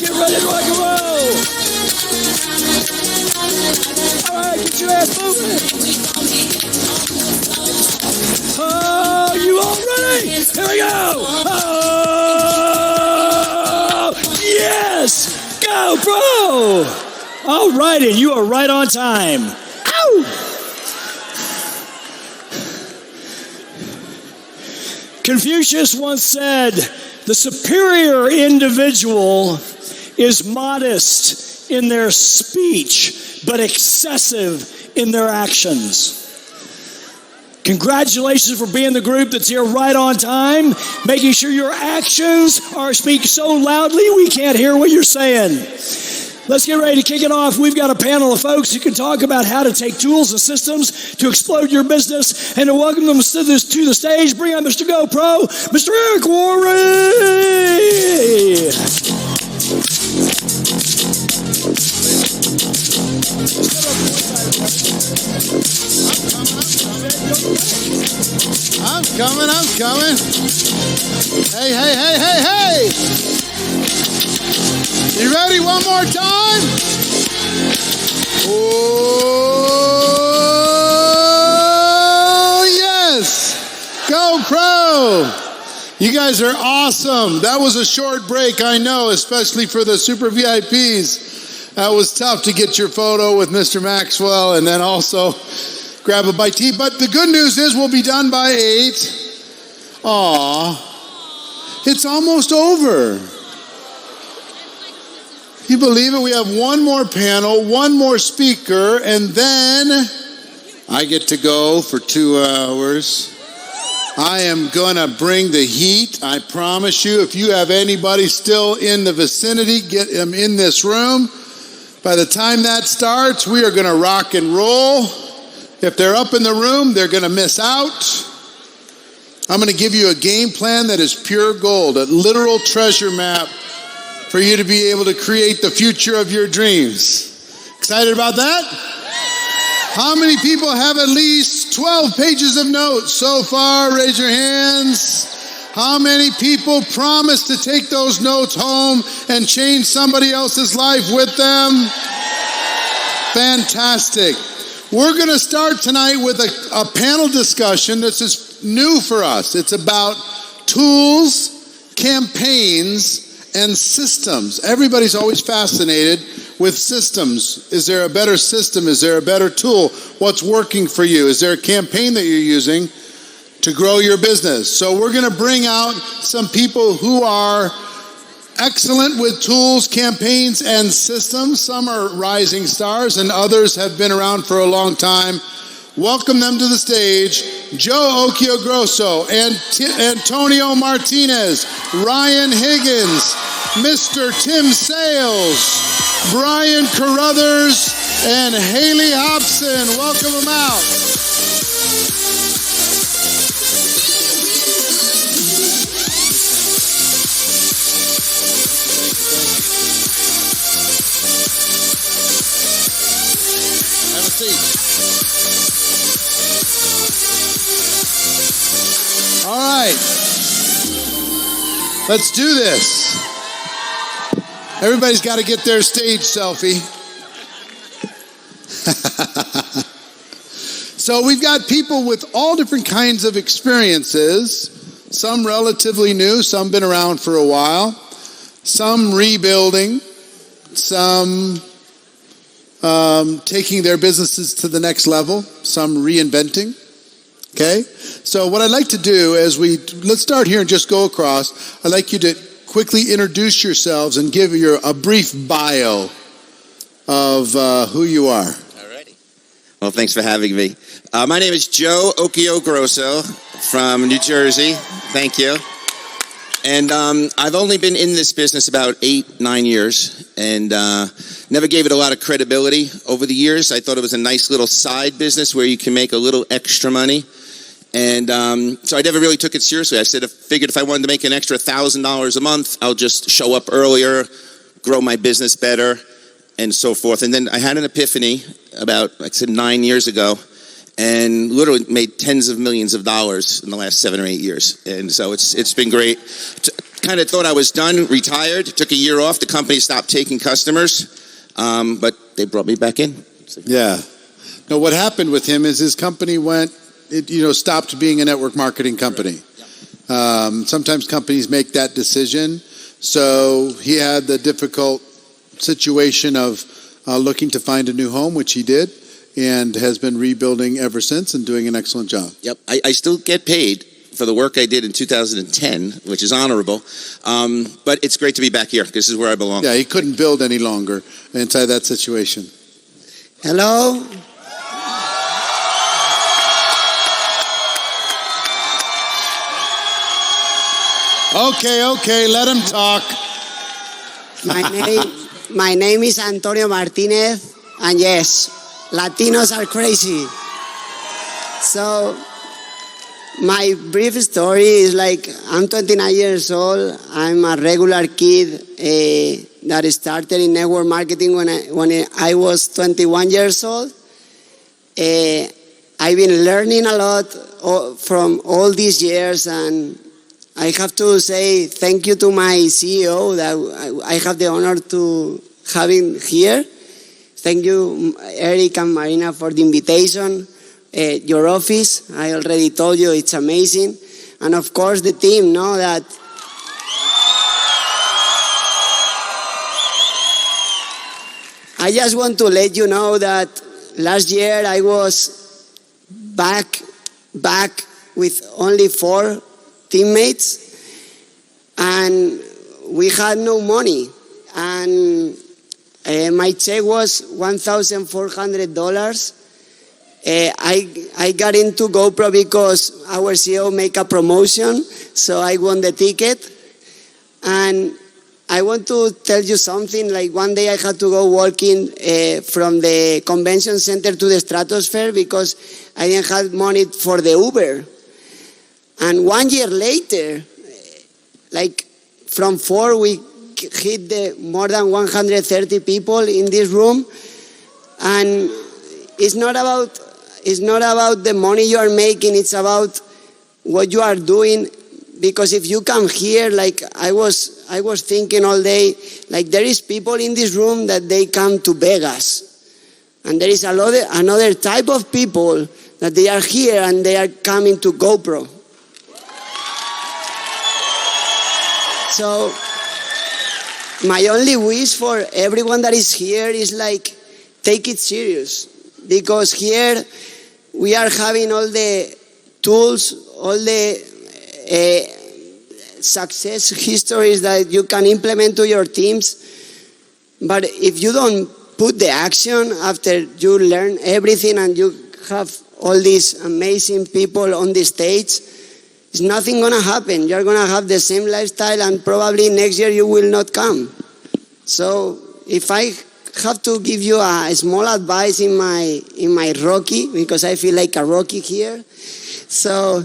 Let's get ready to rock and roll. All right, get your ass moving. Oh, you all ready? Here we go. Oh, yes. Go, bro. All right, and you are right on time. Ow. Confucius once said, the superior individual is modest in their speech, but excessive in their actions. Congratulations for being the group that's here right on time, making sure your actions are speak so loudly we can't hear what you're saying. Let's get ready to kick it off. We've got a panel of folks who can talk about how to take tools and systems to explode your business, and to welcome them to the stage, bring on Mr. GoPro, Mr. Eric Worre. I'm coming. Hey. You ready one more time? Oh, yes. GoPro. You guys are awesome. That was a short break, I know, especially for the super VIPs. That was tough to get your photo with Mr. Maxwell and then also grab a bite to eat. But the good news is we'll be done by 8. Aw, it's almost over. You believe it? We have one more panel, one more speaker, and then I get to go for 2 hours. I am gonna bring the heat, I promise you. If you have anybody still in the vicinity, get them in this room. By the time that starts, we are gonna rock and roll. If they're up in the room, they're gonna miss out. I'm gonna give you a game plan that is pure gold, a literal treasure map for you to be able to create the future of your dreams. Excited about that? How many people have at least 12 pages of notes so far? Raise your hands. How many people promise to take those notes home and change somebody else's life with them? Fantastic. We're going to start tonight with a panel discussion. This is new for us. It's about tools, campaigns, and systems. Everybody's always fascinated with systems. Is there a better system? Is there a better tool? What's working for you? Is there a campaign that you're using to grow your business? So we're going to bring out some people who are excellent with tools, campaigns, and systems. Some are rising stars and others have been around for a long time. Welcome them to the stage. Joe Occhiogrosso, Antonio Martinez, Ryan Higgins, Mr. Tim Sales, Brian Carruthers, and Haley Hobson. Welcome them out. Have a seat. All right, let's do this. Everybody's got to get their stage selfie. So we've got people with all different kinds of experiences, some relatively new, some been around for a while, some rebuilding, some taking their businesses to the next level, some reinventing. Okay, so what I'd like to do is let's start here and just go across. I'd like you to quickly introduce yourselves and give a brief bio of who you are. Alrighty. Well, thanks for having me. My name is Joe Occhiogrosso from New Jersey. Thank you. And I've only been in this business about 8-9 years and never gave it a lot of credibility over the years. I thought it was a nice little side business where you can make a little extra money. And so I never really took it seriously. I figured if I wanted to make an extra $1,000 a month, I'll just show up earlier, grow my business better, and so forth. And then I had an epiphany about, like I said, 9 years ago, and literally made tens of millions of dollars in the last 7 or 8 years. And so it's been great. kind of thought I was done, retired, took a year off. The company stopped taking customers, but they brought me back in. Yeah. No, what happened with him is his company stopped being a network marketing company. Sometimes companies make that decision. So he had the difficult situation of looking to find a new home, which he did, and has been rebuilding ever since and doing an excellent job. Yep, I still get paid for the work I did in 2010, which is honorable. But it's great to be back here. This is where I belong. Yeah, he couldn't build any longer inside that situation. Hello. Okay, let him talk. My name is Antonio Martinez, and yes, Latinos are crazy. So, my brief story is like, I'm 29 years old. I'm a regular kid that started in network marketing when I was 21 years old. I've been learning a lot from all these years, and I have to say thank you to my CEO that I have the honor to have him here. Thank you, Eric and Marina, for the invitation. Your office, I already told you, it's amazing. And of course, the team, that I just want to let you know that last year I was back with only 4 teammates, and we had no money, and my check was $1,400. I got into GoPro because our CEO made a promotion, so I won the ticket. And I want to tell you something, like one day I had to go walking from the convention center to the Stratosphere because I didn't have money for the Uber. And 1 year later, like from 4, we hit more than 130 people in this room. And it's not about the money you are making, it's about what you are doing. Because if you come here, like I was thinking all day, like there is people in this room that they come to Vegas. And there is another type of people that they are here and they are coming to GoPro. So my only wish for everyone that is here is like, take it serious. Because here we are having all the tools, all the success histories that you can implement to your teams. But if you don't put the action after you learn everything and you have all these amazing people on the stage, it's nothing going to happen. You're going to have the same lifestyle and probably next year you will not come. So if I have to give you a small advice in my Rocky, because I feel like a Rocky here. So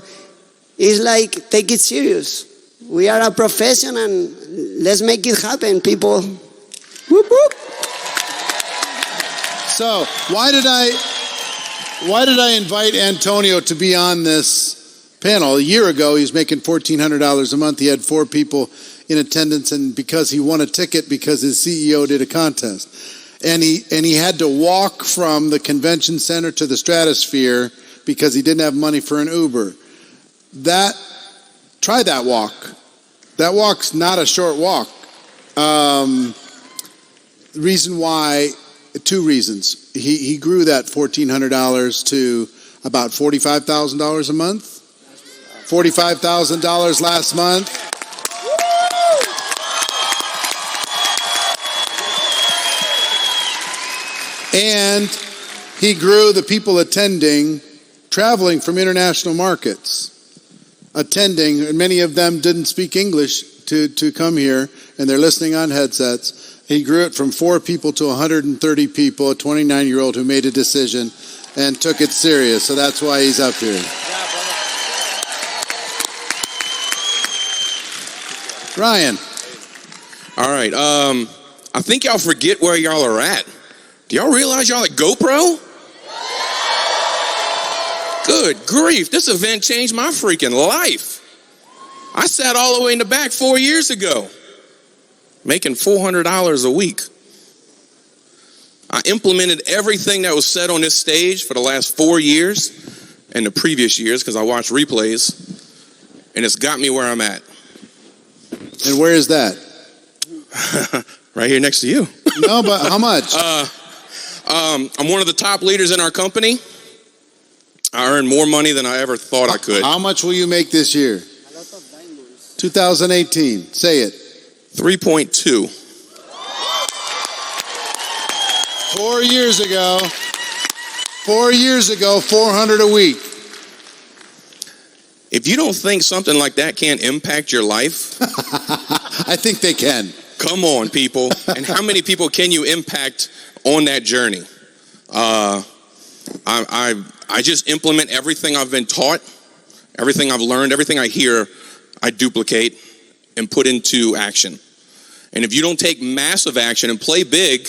it's like, take it serious. We are a profession and let's make it happen, people. Whoop, whoop. So why did I invite Antonio to be on this panel? A year ago, he was making $1,400 a month. He had 4 people in attendance, and because he won a ticket because his CEO did a contest. And he had to walk from the convention center to the Stratosphere because he didn't have money for an Uber. Try that walk. That walk's not a short walk. Reason why, 2 reasons. He grew that $1,400 to about $45,000 a month. $45,000 last month. And he grew the people attending, traveling from international markets, attending, and many of them didn't speak English to come here, and they're listening on headsets. He grew it from 4 people to 130 people, a 29-year-old who made a decision and took it serious. So that's why he's up here. Ryan. All right. I think y'all forget where y'all are at. Do y'all realize y'all at GoPro? Good grief. This event changed my freaking life. I sat all the way in the back 4 years ago, making $400 a week. I implemented everything that was said on this stage for the last 4 years and the previous years because I watched replays, and it's got me where I'm at. And where is that? Right here next to you. No, but how much? I'm one of the top leaders in our company. I earn more money than I ever thought I could. How much will you make this year? 2018. Say it. 3.2. 4 years ago, 400 a week. If you don't think something like that can't impact your life, I think they can. come on, people. And how many people can you impact on that journey? I just implement everything I've been taught, everything I've learned, everything I hear, I duplicate and put into action. And if you don't take massive action and play big,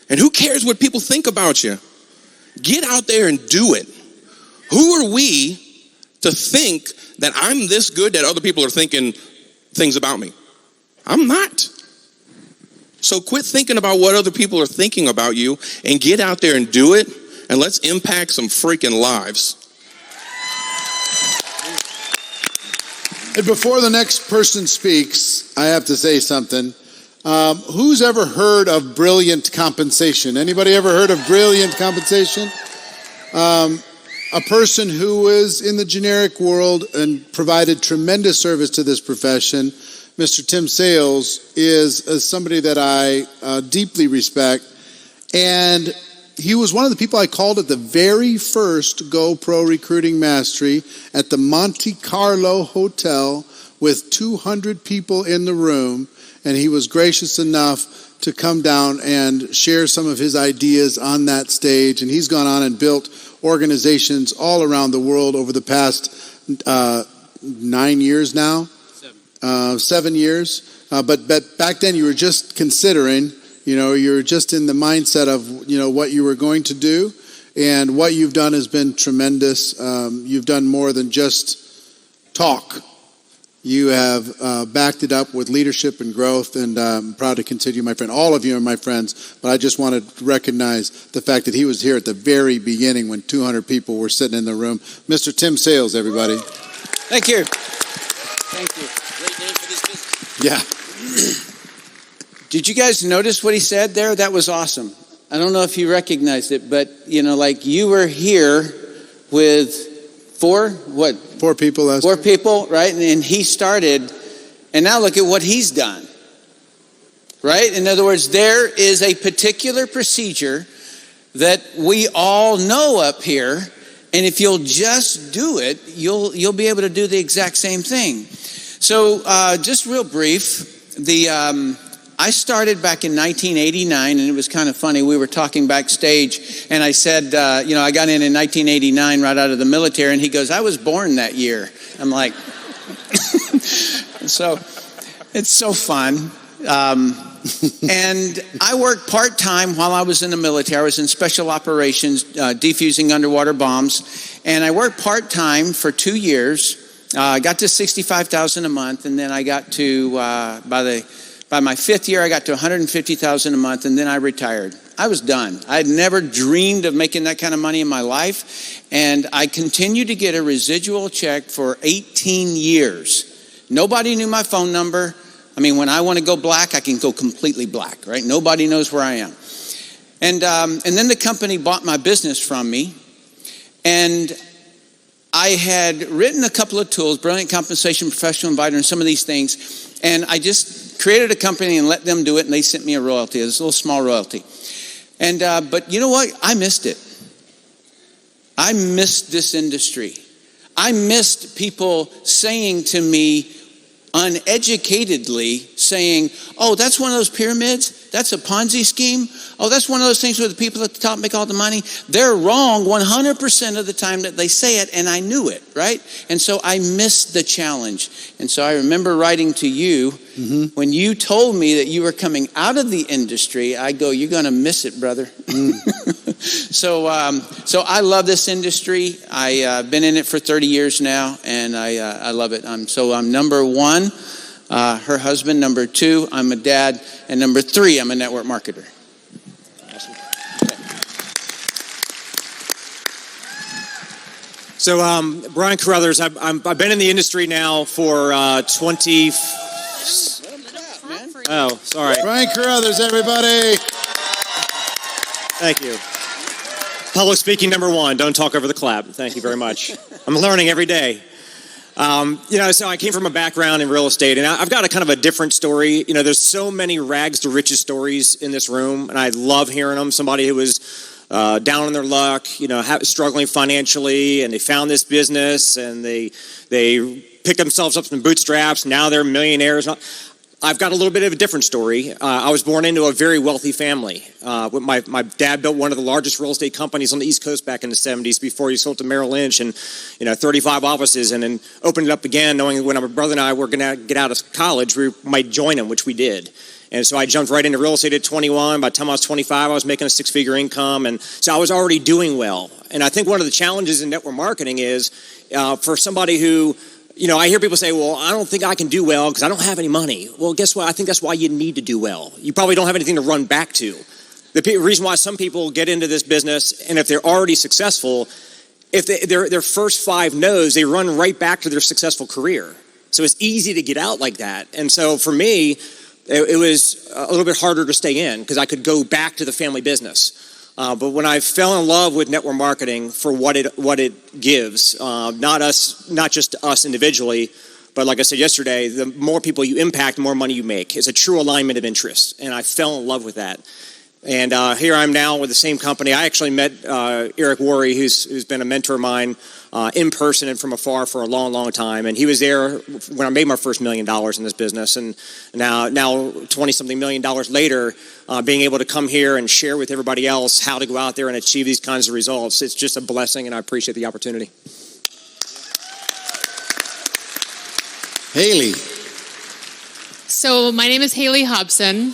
and who cares what people think about you? Get out there and do it. Who are we to think that I'm this good that other people are thinking things about me? I'm not. So quit thinking about what other people are thinking about you and get out there and do it, and let's impact some freaking lives. And before the next person speaks, I have to say something. Who's ever heard of brilliant compensation? Anybody ever heard of brilliant compensation? A person who is in the generic world and provided tremendous service to this profession, Mr. Tim Sales, is somebody that I deeply respect. And he was one of the people I called at the very first GoPro Recruiting Mastery at the Monte Carlo Hotel with 200 people in the room. And he was gracious enough to come down and share some of his ideas on that stage. And he's gone on and built organizations all around the world over the past 9 years now. 7 years. But back then you were just considering, you were just in the mindset of, what you were going to do. And what you've done has been tremendous. You've done more than just talk. You have backed it up with leadership and growth, and I'm proud to continue, my friend. All of you are my friends, but I just wanted to recognize the fact that he was here at the very beginning when 200 people were sitting in the room. Mr. Tim Sales, everybody. Thank you. Thank you. Great name for this business. Yeah. Did you guys notice what he said there? That was awesome. I don't know if you recognized it, but, like you were here with four people, right? And he started, and now look at what he's done, right? In other words, there is a particular procedure that we all know up here, and if you'll just do it, you'll be able to do the exact same thing. So just real brief, I started back in 1989, and it was kind of funny. We were talking backstage, and I said, I got in 1989 right out of the military, and he goes, I was born that year. I'm like, so it's so fun. And I worked part-time while I was in the military. I was in special operations, defusing underwater bombs, and I worked part-time for 2 years. I got to $65,000 a month, and then I got to, by my 5th year, I got to $150,000 a month, and then I retired. I was done. I had never dreamed of making that kind of money in my life, and I continued to get a residual check for 18 years. Nobody knew my phone number. I mean, when I want to go black, I can go completely black, right? Nobody knows where I am. And then the company bought my business from me, and I had written a couple of tools, Brilliant Compensation, Professional Inviter, and some of these things, and I just created a company and let them do it, and they sent me a royalty. It was a little small royalty. And but you know what? I missed it. I missed this industry. I missed people saying to me, uneducatedly saying, oh, that's one of those pyramids? That's a Ponzi scheme? Oh, that's one of those things where the people at the top make all the money? They're wrong 100% of the time that they say it, and I knew it, right? And so I missed the challenge. And so I remember writing to you, when you told me that you were coming out of the industry, I go, you're going to miss it, brother. So I love this industry. I've been in it for 30 years now, and I love it. I'm number one, her husband. Number two, I'm a dad, and number three, I'm a network marketer. So, Brian Carruthers, I've been in the industry now for 20. Oh, sorry. Brian Carruthers, everybody. Thank you. Public speaking number one. Don't talk over the clap. Thank you very much. I'm learning every day. So I came from a background in real estate, and I've got a kind of a different story. You know, there's so many rags to riches stories in this room, and I love hearing them. Somebody who was down on their luck, struggling financially, and they found this business, and they picked themselves up some bootstraps. Now they're millionaires. I've got a little bit of a different story. I was born into a very wealthy family. My dad built one of the largest real estate companies on the East Coast back in the 70s before he sold to Merrill Lynch, and 35 offices, and then opened it up again, knowing when my brother and I were going to get out of college, we might join him, which we did. And so I jumped right into real estate at 21. By the time I was 25, I was making a six-figure income. And so I was already doing well. And I think one of the challenges in network marketing is for somebody who, I hear people say, well, I don't think I can do well because I don't have any money. Well, guess what? I think that's why you need to do well. You probably don't have anything to run back to. The reason why some people get into this business, and if they're already successful, if their first 5 no's, they run right back to their successful career. So it's easy to get out like that. And so for me, it was a little bit harder to stay in because I could go back to the family business. But when I fell in love with network marketing for what it gives, not just us individually, but like I said yesterday, the more people you impact, the more money you make. It's a true alignment of interest, and I fell in love with that. And here I am now with the same company. I actually met Eric Worre, who's been a mentor of mine, in person and from afar for a long, long time. And he was there when I made my first $1 million in this business. And now 20-something million dollars later, being able to come here and share with everybody else how to go out there and achieve these kinds of results, it's just a blessing, and I appreciate the opportunity. Haley. So my name is Haley Hobson.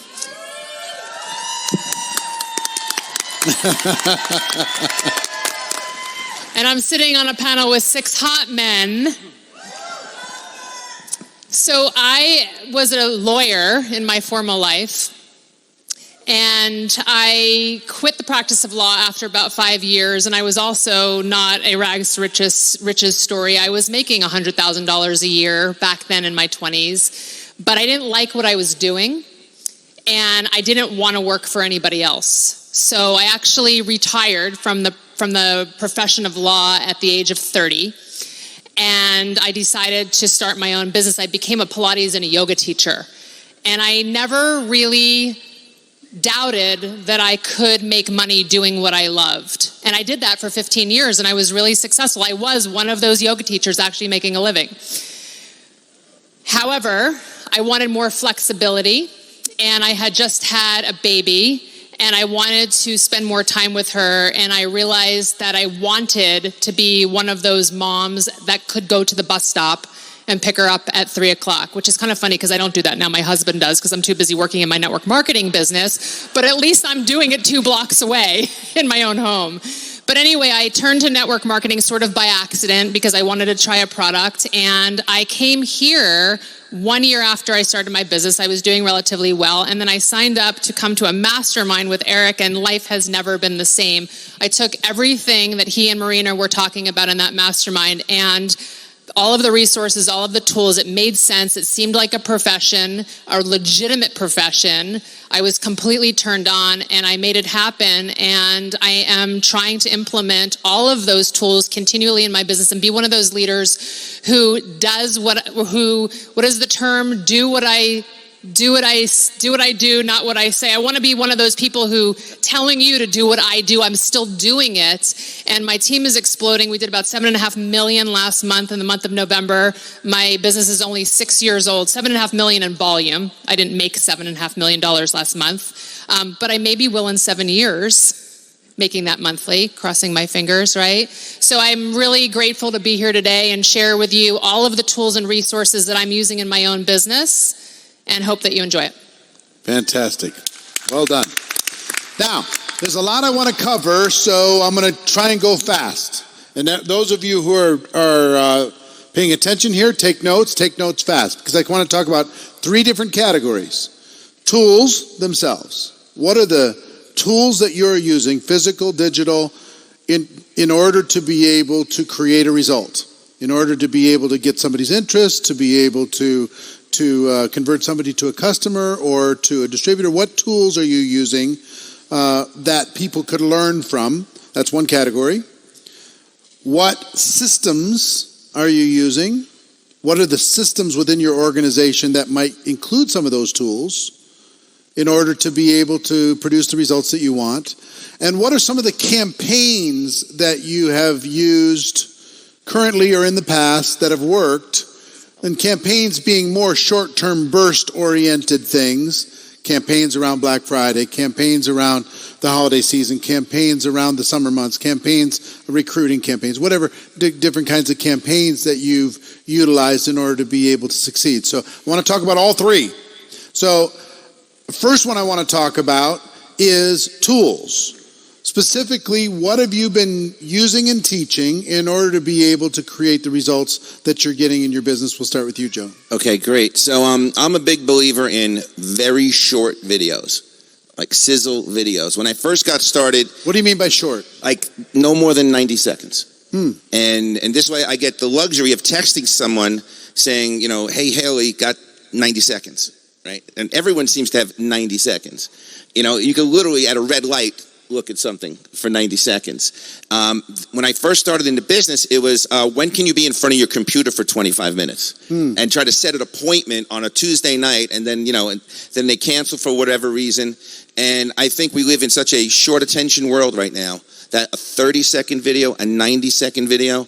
And I'm sitting on a panel with 6 hot men. So I was a lawyer in my former life, and I quit the practice of law after about 5 years, and I was also not a rags to riches story. I was making $100,000 a year back then in my 20s, but I didn't like what I was doing, and I didn't want to work for anybody else. So I actually retired from the profession of law at the age of 30, and I decided to start my own business. I became a Pilates and a yoga teacher, and I never really doubted that I could make money doing what I loved. And I did that for 15 years, and I was really successful. I was one of those yoga teachers actually making a living. However, I wanted more flexibility, and I had just had a baby, and I wanted to spend more time with her, and I realized that I wanted to be one of those moms that could go to the bus stop and pick her up at 3 o'clock, which is kind of funny because I don't do that now. My husband does because I'm too busy working in my network marketing business, but at least I'm doing it 2 blocks away in my own home. But anyway, I turned to network marketing sort of by accident because I wanted to try a product, and I came here 1 year after I started my business. I was doing relatively well, and then I signed up to come to a mastermind with Eric, and life has never been the same. I took everything that he and Marina were talking about in that mastermind, and all of the resources, all of the tools, it made sense. It seemed like a profession, a legitimate profession. I was completely turned on, and I made it happen, and I am trying to implement all of those tools continually in my business and be one of those leaders who does what is the term? Do what I do, not what I say. I want to be one of those people who telling you to do what I do, I'm still doing it. And my team is exploding. We did about $7.5 million last month in the month of November. My business is only 6 years old, $7.5 million in volume. I didn't make $7.5 million last month, but I maybe will in 7 years. Making that monthly, crossing my fingers, right? So I'm really grateful to be here today and share with you all of the tools and resources that I'm using in my own business, and hope that you enjoy it. Fantastic. Well done. Now, There's a lot I want to cover, so I'm going to try and go fast. And those of you who are paying attention here, take notes fast, because I want to talk about 3 different categories. Tools themselves. What are the tools that you're using, physical, digital, in order to be able to create a result, in order to be able to get somebody's interest, to be able to convert somebody to a customer or to a distributor? What tools are you using that people could learn from? That's one category. What systems are you using? What are the systems within your organization that might include some of those tools in order to be able to produce the results that you want? And what are some of the campaigns that you have used currently or in the past that have worked? And campaigns being more short-term burst-oriented things, campaigns around Black Friday, campaigns around the holiday season, campaigns around the summer months, campaigns, recruiting campaigns, whatever different kinds of campaigns that you've utilized in order to be able to succeed. So I want to talk about all 3. So the first one I want to talk about is tools. Specifically, what have you been using and teaching in order to be able to create the results that you're getting in your business? We'll start with you, Joe. Okay, great. So I'm a big believer in very short videos, like sizzle videos. When I first got started... What do you mean by short? Like no more than 90 seconds. And this way I get the luxury of texting someone saying, hey, Haley, got 90 seconds, right? And everyone seems to have 90 seconds. You can literally, at a red light, look at something for 90 seconds. When I first started in the business, it was, when can you be in front of your computer for 25 minutes? And try to set an appointment on a Tuesday night, and then, and then they cancel for whatever reason. And I think we live in such a short attention world right now that a 30-second video, a 90-second video,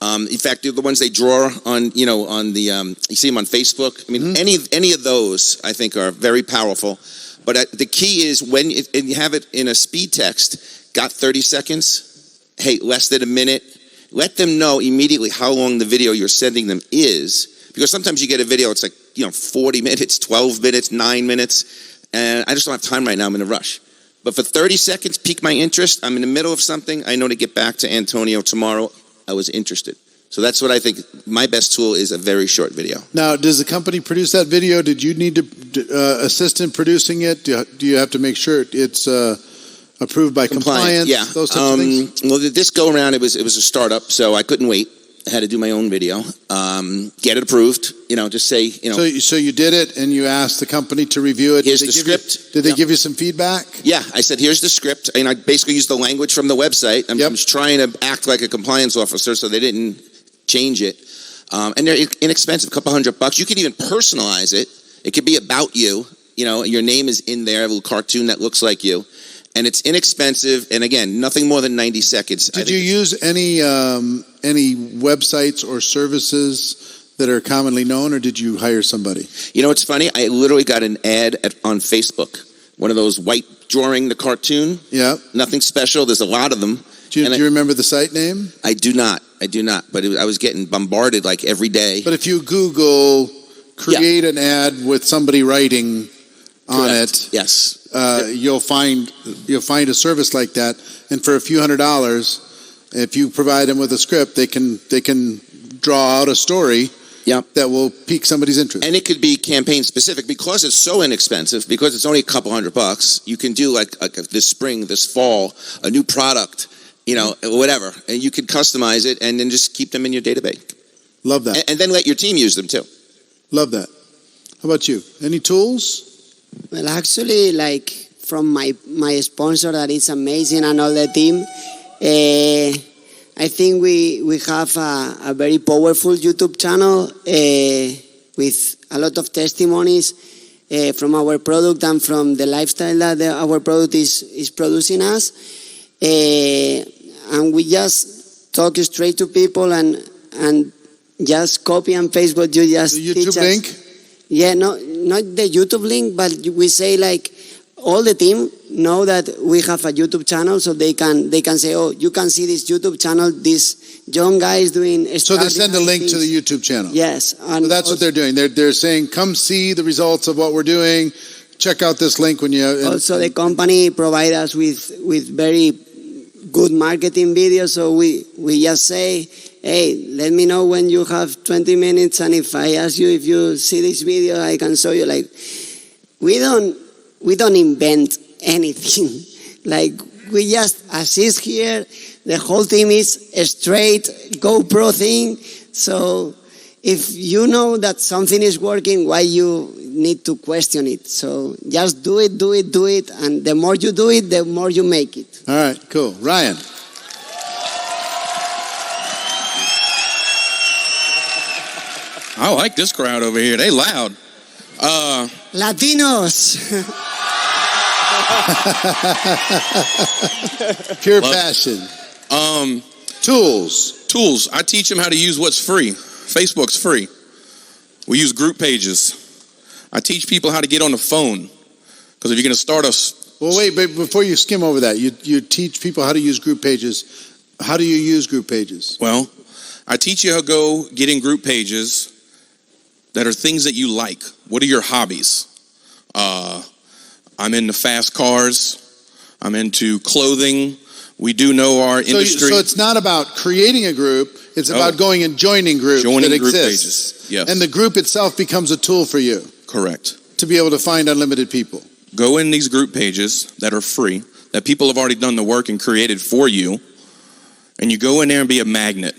in fact, the ones they draw on, on the, you see them on Facebook. I mean, any of those, I think, are very powerful. But the key is when you have it in a speed text, got 30 seconds, hey, less than a minute, let them know immediately how long the video you're sending them is. Because sometimes you get a video, it's like, 40 minutes, 12 minutes, 9 minutes, and I just don't have time right now, I'm in a rush. But for 30 seconds, pique my interest, I'm in the middle of something, I know to get back to Antonio tomorrow, I was interested. So that's what I think my best tool is, a very short video. Now, does the company produce that video? Did you need to assist in producing it? Do you have to make sure it's approved by compliance? Yeah. Those types of things? Well, this go around, it was a startup, so I couldn't wait. I had to do my own video, get it approved, just say, So you did it, and you asked the company to review it. Here's the script. Did they give you some feedback? Yeah, I said, here's the script. And I basically used the language from the website. I'm just trying to act like a compliance officer, so they didn't change it. And they're inexpensive, a couple $100. You can even personalize it. It could be about you. Your name is in there, a little cartoon that looks like you. And it's inexpensive, and again, nothing more than 90 seconds. Did you use any websites or services that are commonly known, or did you hire somebody? It's funny. I literally got an ad on Facebook. One of those white drawing the cartoon. Yeah. Nothing special. There's a lot of them. Do you remember the site name? I do not. But I was getting bombarded like every day. But if you Google create an ad with somebody writing on it, yes, you'll find a service like that, and for a few $100s, if you provide them with a script, they can draw out a story that will pique somebody's interest. And it could be campaign specific because it's so inexpensive. Because it's only a couple $100, you can do like this spring, this fall, a new product, whatever, and you can customize it and then just keep them in your database. Love that. And then let your team use them too. Love that. How about you? Any tools? Well, actually, like from my sponsor that is amazing and all the team, I think we have a very powerful YouTube channel with a lot of testimonies from our product and from the lifestyle that our product is producing us. And we just talk straight to people and just copy and paste what you just the YouTube link? Yeah, not the YouTube link, but we say like all the team know that we have a YouTube channel, so they can say, oh, you can see this YouTube channel, this young guy is doing. So they send a link to the YouTube channel. Yes, and so that's what they're doing. They're saying, come see the results of what we're doing. check out this link when you. Also, the company provide us with very good marketing videos. So we just say, hey, let me know when you have 20 minutes, and if I ask you if you see this video, I can show you. Like, we don't invent anything. Like, we just assist here. The whole team is a straight GoPro thing. So if you know that something is working, why you need to question it? So just do it. And the more you do it, the more you make it. All right, cool. Ryan. I like this crowd over here. They loud. Latinos. Pure passion. Tools. I teach them how to use what's free. Facebook's free. We use group pages. I teach people how to get on the phone. Because if you're going to start us. Well, wait, but before you skim over that, you teach people how to use group pages. How do you use group pages? Well, I teach you how to go get in group pages that are things that you like. What are your hobbies? I'm into fast cars. I'm into clothing. We do know our industry. So it's not about creating a group. It's about going and joining groups that group exist. Pages. Yes. And the group itself becomes a tool for you. Correct. To be able to find unlimited people. Go in these group pages that are free, that people have already done the work and created for you, and you go in there and be a magnet.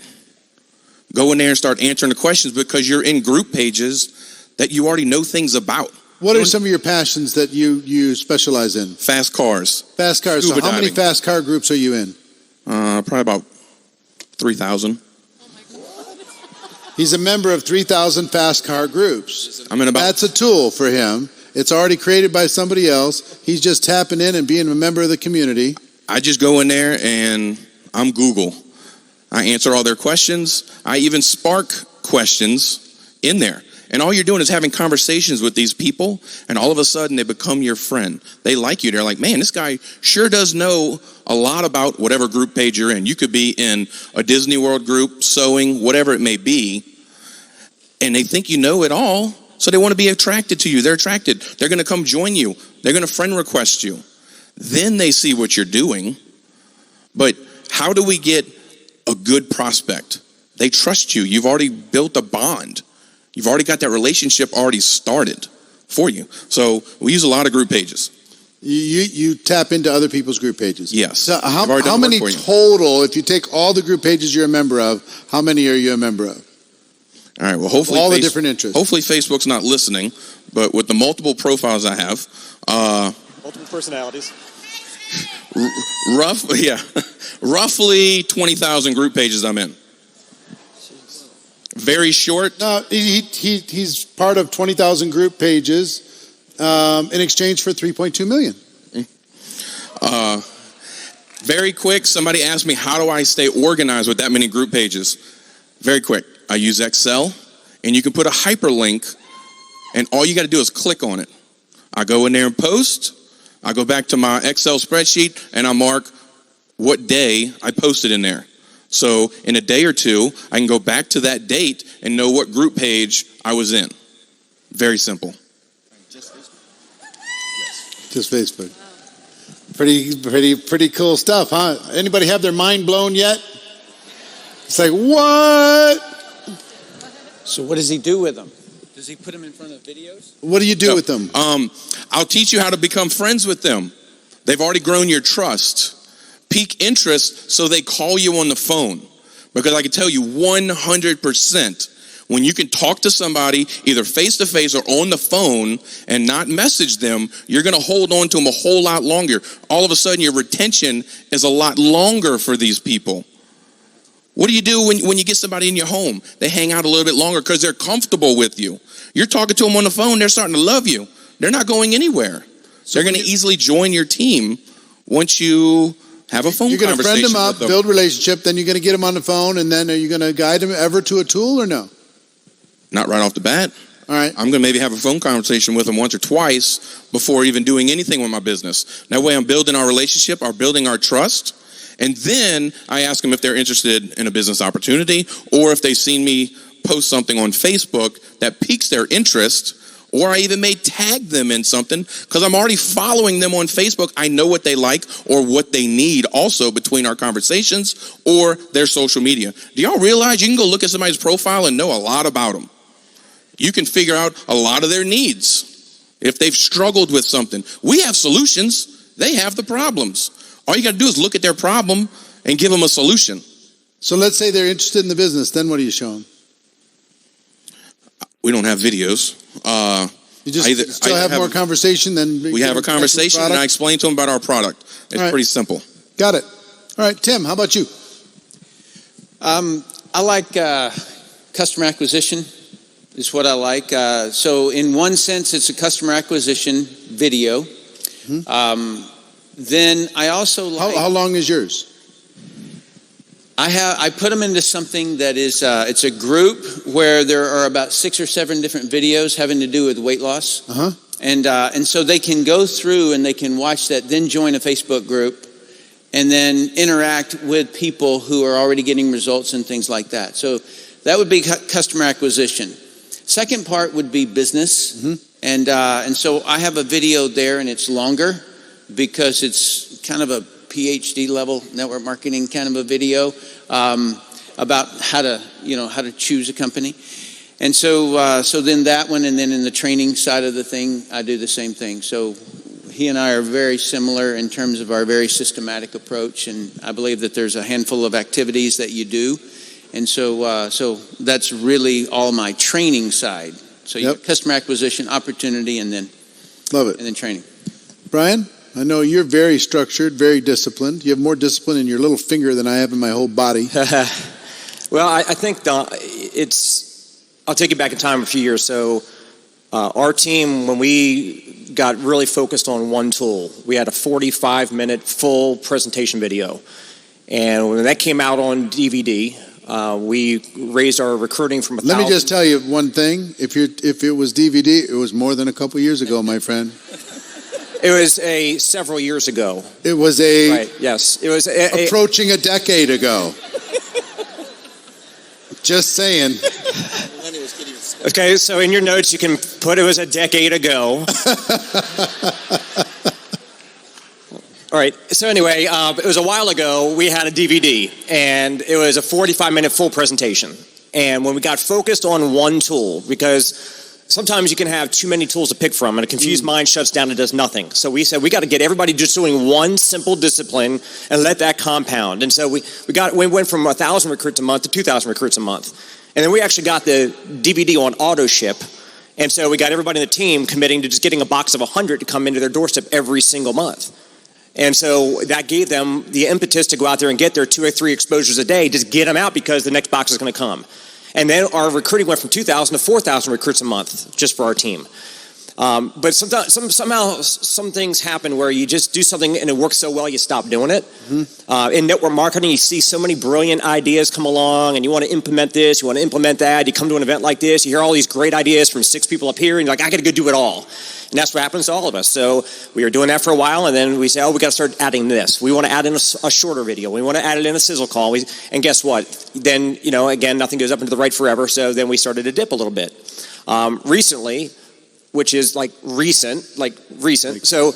Go in there and start answering the questions because you're in group pages that you already know things about. What are some of your passions that you specialize in? Fast cars. Fast cars. Scuba So how many diving. fast car groups are you in? Probably about 3,000. He's a member of 3,000 fast car groups. I'm in about. That's a tool for him. It's already created by somebody else. He's just tapping in and being a member of the community. I just go in there and I'm Google. I answer all their questions. I even spark questions in there. And all you're doing is having conversations with these people, and all of a sudden they become your friend. They like you. They're like, man, this guy sure does know a lot about whatever group page you're in. You could be in a Disney World group, sewing, whatever it may be, and they think you know it all, so they want to be attracted to you. They're attracted. They're going to come join you. They're going to friend request you. Then they see what you're doing. But how do we get a good prospect? They trust you. You've already built a bond. You've already got that relationship already started for you. So we use a lot of group pages. You tap into other people's group pages. Yes. So how many total, if you take all the group pages you're a member of, how many are you a member of? All right, well, hopefully all the different interests. Hopefully Facebook's not listening, but with the multiple profiles I have, multiple personalities. Roughly 20,000 group pages I'm in. Very short. No, he's part of 20,000 group pages in exchange for 3.2 million. Very quick, somebody asked me, how do I stay organized with that many group pages? Very quick. I use Excel, and you can put a hyperlink, and all you got to do is click on it. I go in there and post. I go back to my Excel spreadsheet, and I mark what day I posted in there. So in a day or two, I can go back to that date and know what group page I was in. Very simple. Just Facebook. Pretty cool stuff, huh? Anybody have their mind blown yet? It's like, what? So what does he do with them? Does he put them in front of videos? What do you do with them? I'll teach you how to become friends with them. They've already grown your trust. Peak interest so they call you on the phone. Because I can tell you 100%, when you can talk to somebody either face-to-face or on the phone and not message them, you're going to hold on to them a whole lot longer. All of a sudden, your retention is a lot longer for these people. What do you do when you get somebody in your home? They hang out a little bit longer because they're comfortable with you. You're talking to them on the phone, they're starting to love you. They're not going anywhere. So they're going to easily join your team once you have a phone conversation. You're going to friend them up, build relationship, then you're going to get them on the phone, and then are you going to guide them ever to a tool or no? Not right off the bat. All right. I'm going to maybe have a phone conversation with them once or twice before even doing anything with my business. That way I'm building our relationship, I'm building our trust. And then I ask them if they're interested in a business opportunity or if they've seen me post something on Facebook that piques their interest Or I even may tag them in something because I'm already following them on Facebook. I know what they like or what they need also between our conversations or their social media. Do y'all realize you can go look at somebody's profile and know a lot about them? You can figure out a lot of their needs. If they've struggled with something, we have solutions. They have the problems. All you got to do is look at their problem and give them a solution. So let's say they're interested in the business. Then what do you show them? We don't have videos. You just still have more conversation than we have a conversation, and I explain to them about our product. It's pretty simple. Got it. All right, Tim, how about you? I like customer acquisition is what I like. So in one sense, it's a customer acquisition video. Then I also like... How long is yours? I put them into something that is, it's a group where there are about 6 or 7 different videos having to do with weight loss. And so they can go through and they can watch that, then join a Facebook group, and then interact with people who are already getting results and things like that. So that would be customer acquisition. Second part would be business. And so I have a video there, and it's longer because it's kind of a PhD level network marketing kind of a video about how to choose a company. And so then that one, and then in the training side of the thing, I do the same thing. So he and I are very similar in terms of our very systematic approach, and I believe that there's a handful of activities that you do. And so that's really all my training side. So you have customer acquisition, opportunity, and then love it, and then training. Brian, I know you're very structured, very disciplined. You have more discipline in your little finger than I have in my whole body. Well, I think I'll take you back in time a few years. So our team, when we got really focused on one tool, we had a 45-minute full presentation video. And when that came out on DVD, we raised our recruiting from 1,000. Let me just tell you one thing. If it was DVD, it was more than a couple years ago, my friend. It was several years ago. It was right, yes. It was approaching a decade ago. Just saying. Okay, so in your notes you can put it was a decade ago. All right, so anyway, it was a while ago. We had a DVD, and it was a 45-minute full presentation. And when we got focused on one tool, because sometimes you can have too many tools to pick from, and a confused mind shuts down and does nothing. So we said we got to get everybody just doing one simple discipline and let that compound. And so we went from 1,000 recruits a month to 2,000 recruits a month. And then we actually got the DVD on auto ship. And so we got everybody in the team committing to just getting a box of 100 to come into their doorstep every single month. And so that gave them the impetus to go out there and get their 2 or 3 exposures a day, just get them out because the next box is going to come. And then our recruiting went from 2,000 to 4,000 recruits a month just for our team. But somehow some things happen where you just do something and it works so well you stop doing it. In network marketing, you see so many brilliant ideas come along and you want to implement this, you want to implement that. You come to an event like this, you hear all these great ideas from 6 people up here and you're like, I got to go do it all. And that's what happens to all of us. So we were doing that for a while, and then we say, we got to start adding this. We want to add in a shorter video. We want to add it in a sizzle call. And guess what? Then, again, nothing goes up into the right forever. So then we started to dip a little bit. Recently, which is recent. So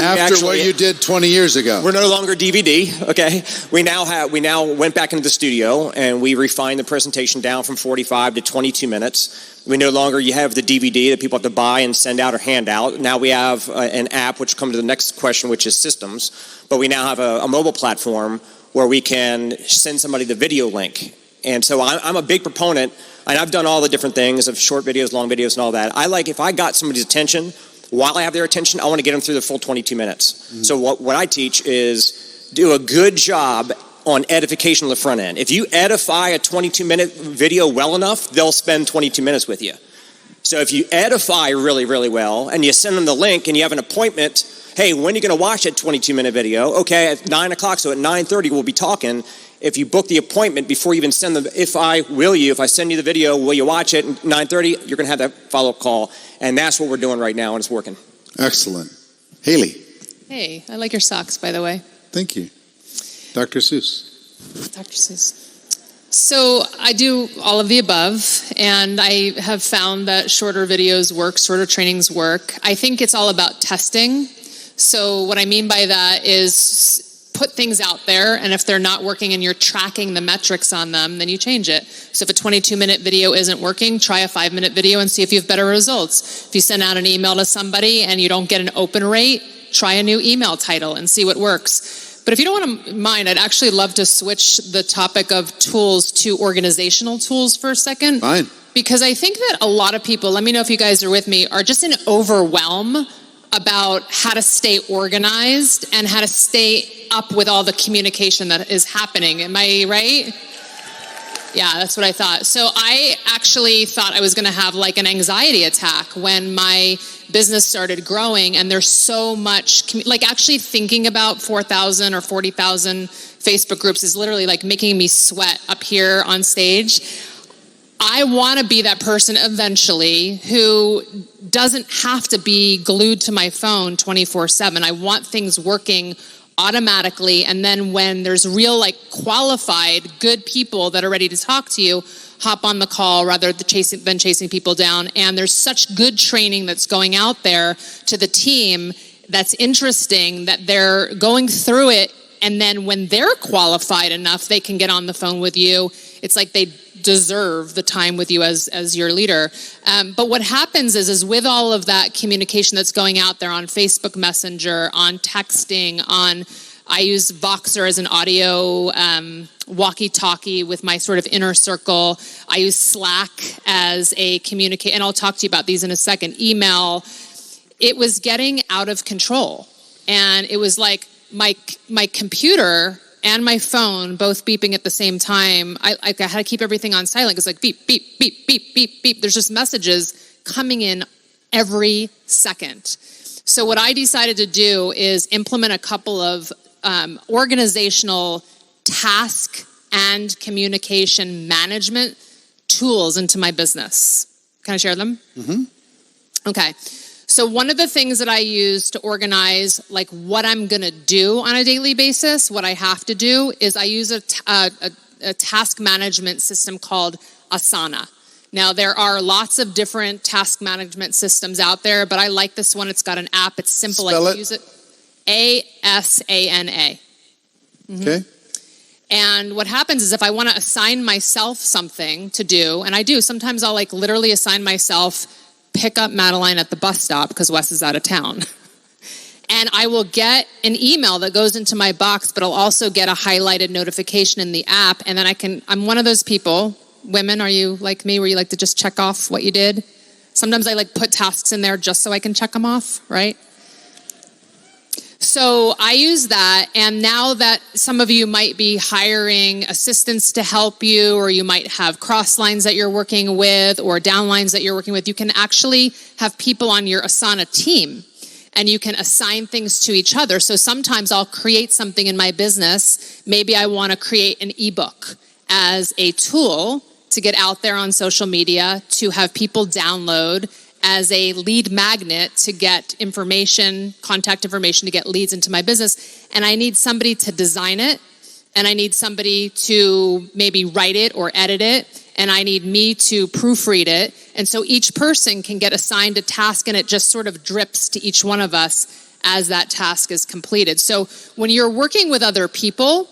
after what you did 20 years ago, we're no longer DVD. Okay, we now went back into the studio and we refined the presentation down from 45 to 22 minutes. We no longer have the DVD that people have to buy and send out or hand out. Now we have an app, which comes to the next question, which is systems. But we now have a mobile platform where we can send somebody the video link. And so I'm a big proponent. And I've done all the different things of short videos, long videos, and all that. I like if I got somebody's attention, while I have their attention, I want to get them through the full 22 minutes. So what I teach is do a good job on edification on the front end. If you edify a 22-minute video well enough, they'll spend 22 minutes with you. So if you edify really, really well, and you send them the link, and you have an appointment, hey, when are you going to watch that 22-minute video? Okay, at 9 o'clock, so at 9:30 we'll be talking. If you book the appointment before you even send them, if I send you the video, will you watch it at 9:30? You're going to have that follow-up call. And that's what we're doing right now, and it's working. Excellent. Haley. Hey, I like your socks, by the way. Thank you. Dr. Seuss. Dr. Seuss. So I do all of the above, and I have found that shorter videos work, shorter trainings work. I think it's all about testing. So what I mean by that is put things out there, and if they're not working and you're tracking the metrics on them, then you change it. So if a 22-minute video isn't working, try a 5-minute video and see if you have better results. If you send out an email to somebody and you don't get an open rate, try a new email title and see what works. But if you don't want to mind, I'd actually love to switch the topic of tools to organizational tools for a second. Fine. Because I think that a lot of people, let me know if you guys are with me, are just in overwhelm about how to stay organized and how to stay up with all the communication that is happening. Am I right? Yeah, that's what I thought. So I actually thought I was going to have like an anxiety attack when my business started growing, and there's so much, like actually thinking about 4,000 or 40,000 Facebook groups is literally like making me sweat up here on stage. I want to be that person eventually who doesn't have to be glued to my phone 24/7. I want things working automatically, and then when there's real like qualified good people that are ready to talk to you, hop on the call rather than chasing people down. And there's such good training that's going out there to the team that's interesting that they're going through it, and then when they're qualified enough, they can get on the phone with you. It's like they deserve the time with you as your leader. But what happens is with all of that communication that's going out there on Facebook Messenger, on texting, I use Voxer as an audio walkie-talkie with my sort of inner circle. I use Slack as a and I'll talk to you about these in a second. Email. It was getting out of control. And it was like my computer and my phone both beeping at the same time. I had to keep everything on silent. It's like beep, beep, beep, beep, beep, beep. There's just messages coming in every second. So what I decided to do is implement a couple of organizational task and communication management tools into my business. Can I share them? Mm-hmm. Okay. So one of the things that I use to organize like what I'm going to do on a daily basis, what I have to do, is I use a task management system called Asana. Now, there are lots of different task management systems out there, but I like this one. It's got an app. It's simple. Spell I it. use it. ASANA. Mm-hmm. Okay. And what happens is if I want to assign myself something to do, and I do, sometimes I'll like literally assign myself pick up Madeline at the bus stop because Wes is out of town. And I will get an email that goes into my box, but I'll also get a highlighted notification in the app. And then I'm one of those people, women, are you like me, where you like to just check off what you did? Sometimes I like put tasks in there just so I can check them off, right? So I use that, and now that some of you might be hiring assistants to help you, or you might have cross lines that you're working with, or down lines that you're working with, you can actually have people on your Asana team, and you can assign things to each other. So sometimes I'll create something in my business. Maybe I want to create an ebook as a tool to get out there on social media, to have people download as a lead magnet to get information, contact information to get leads into my business. And I need somebody to design it, and I need somebody to maybe write it or edit it, and I need me to proofread it. And so each person can get assigned a task, and it just sort of drips to each one of us as that task is completed. So when you're working with other people,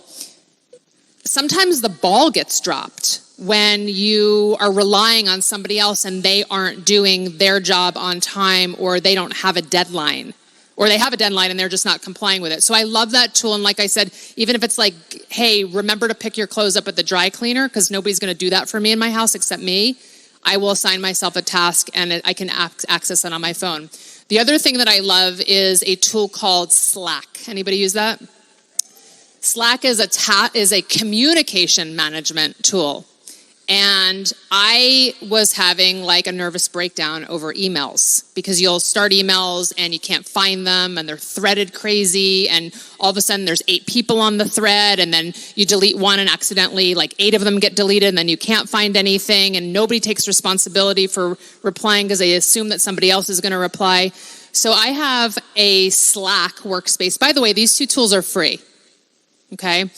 sometimes the ball gets dropped when you are relying on somebody else and they aren't doing their job on time, or they don't have a deadline, or they have a deadline and they're just not complying with it. So I love that tool. And like I said, even if it's like, hey, remember to pick your clothes up at the dry cleaner, because nobody's going to do that for me in my house except me, I will assign myself a task, and I can access it on my phone. The other thing that I love is a tool called Slack. Anybody use that? Slack is a communication management tool. And I was having like a nervous breakdown over emails, because you'll start emails and you can't find them, and they're threaded crazy, and all of a sudden there's 8 people on the thread, and then you delete one and accidentally like 8 of them get deleted, and then you can't find anything, and nobody takes responsibility for replying because they assume that somebody else is going to reply. So I have a Slack workspace. By the way, these 2 tools are free. Okay?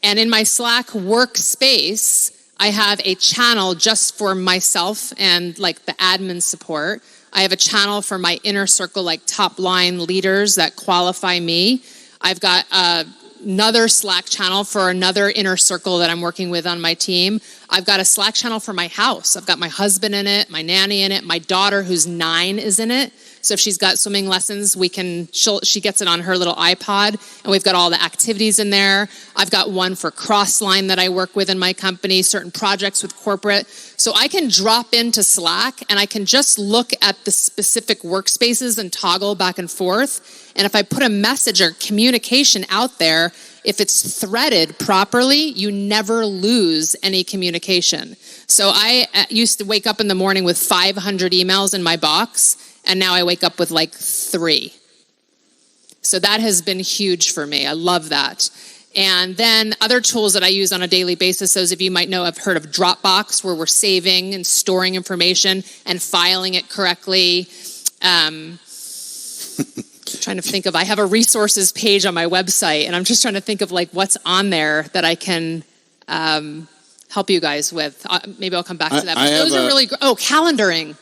And in my Slack workspace, I have a channel just for myself and like the admin support. I have a channel for my inner circle, like top line leaders that qualify me. I've got another Slack channel for another inner circle that I'm working with on my team. I've got a Slack channel for my house. I've got my husband in it, my nanny in it, my daughter who's 9 is in it. So if she's got swimming lessons, she gets it on her little iPod, and we've got all the activities in there. I've got one for Crossline that I work with in my company, certain projects with corporate. So I can drop into Slack and I can just look at the specific workspaces and toggle back and forth. And if I put a message or communication out there, if it's threaded properly, you never lose any communication. So I used to wake up in the morning with 500 emails in my box, and now I wake up with like 3. So that has been huge for me. I love that. And then other tools that I use on a daily basis, those of you might know, have heard of Dropbox, where we're saving and storing information and filing it correctly. Trying to think of, I have a resources page on my website, and I'm just trying to think of like what's on there that I can help you guys with. Maybe I'll come back to that. But those are really calendaring.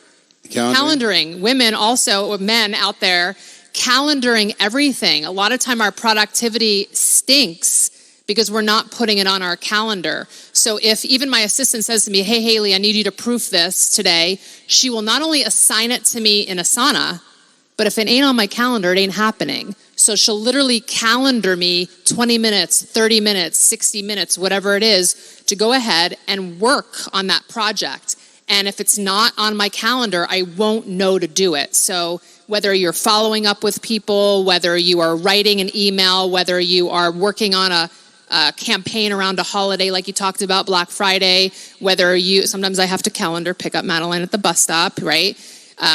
Calendaring. Women also, men out there, calendaring everything. A lot of time our productivity stinks because we're not putting it on our calendar. So if even my assistant says to me, hey, Haley, I need you to proof this today, she will not only assign it to me in Asana, but if it ain't on my calendar, it ain't happening. So she'll literally calendar me 20 minutes, 30 minutes, 60 minutes, whatever it is, to go ahead and work on that project. And if it's not on my calendar, I won't know to do it. So whether you're following up with people, whether you are writing an email, whether you are working on a campaign around a holiday like you talked about, Black Friday, sometimes I have to calendar pick up Madeline at the bus stop, right?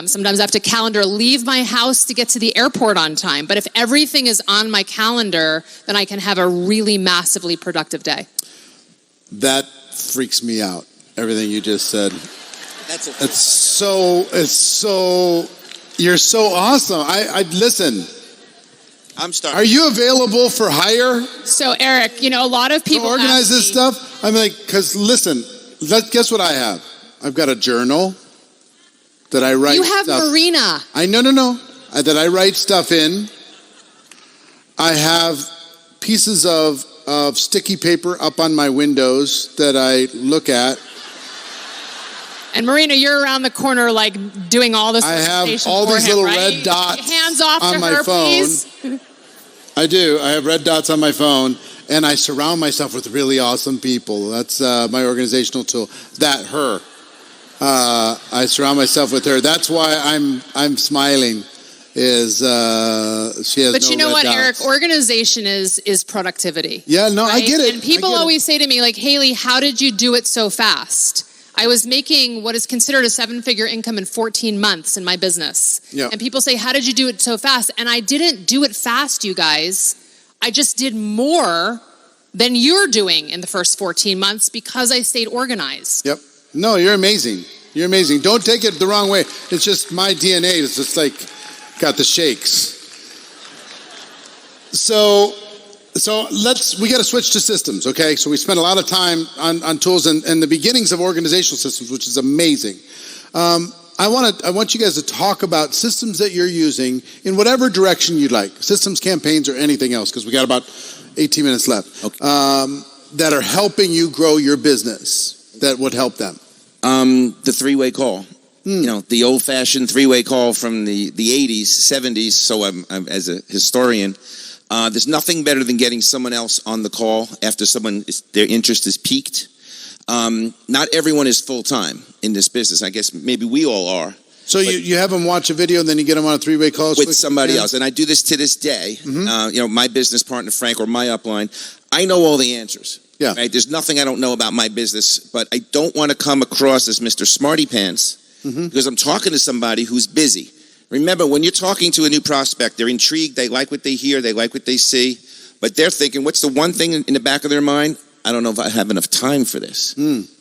Sometimes I have to calendar leave my house to get to the airport on time. But if everything is on my calendar, then I can have a really massively productive day. That freaks me out, everything you just said. It's so, you're so awesome. I listen. I'm starting. Are you available for hire? So Eric, a lot of people to organize this stuff? I'm like, because listen, guess what I have? I've got a journal that I write. You have stuff. Marina. No. That I write stuff in. I have pieces of sticky paper up on my windows that I look at. And Marina, you're around the corner, like doing all this. I have all these little red dots Hands off on to my her, phone. Please. I do. I have red dots on my phone, and I surround myself with really awesome people. That's my organizational tool. Her. I surround myself with her. That's why I'm smiling. Is she has? But no you know red what, dots. Eric? Organization is productivity. Yeah, no, right? I get it. And people always say to me, like, Haley, how did you do it so fast? I was making what is considered a 7-figure income in 14 months in my business. Yeah. And people say, how did you do it so fast? And I didn't do it fast, you guys. I just did more than you're doing in the first 14 months because I stayed organized. Yep. No, you're amazing. You're amazing. Don't take it the wrong way. It's just my DNA. It's just like got the shakes. So we got to switch to systems, okay? So we spent a lot of time on tools and the beginnings of organizational systems, which is amazing. I want you guys to talk about systems that you're using in whatever direction you'd like, systems, campaigns, or anything else, because we got about 18 minutes left, okay. That are helping you grow your business, that would help them. The three-way call. The old-fashioned three-way call from the 80s, 70s. So I'm as a historian, there's nothing better than getting someone else on the call after their interest is piqued. Not everyone is full-time in this business. I guess maybe we all are. So you have them watch a video and then you get them on a three-way call? With somebody else. And I do this to this day. Mm-hmm. My business partner, Frank, or my upline, I know all the answers. Yeah. Right? There's nothing I don't know about my business, but I don't want to come across as Mr. Smarty Pants because I'm talking to somebody who's busy. Remember, when you're talking to a new prospect, they're intrigued, they like what they hear, they like what they see, but they're thinking, what's the one thing in the back of their mind? I don't know if I have enough time for this.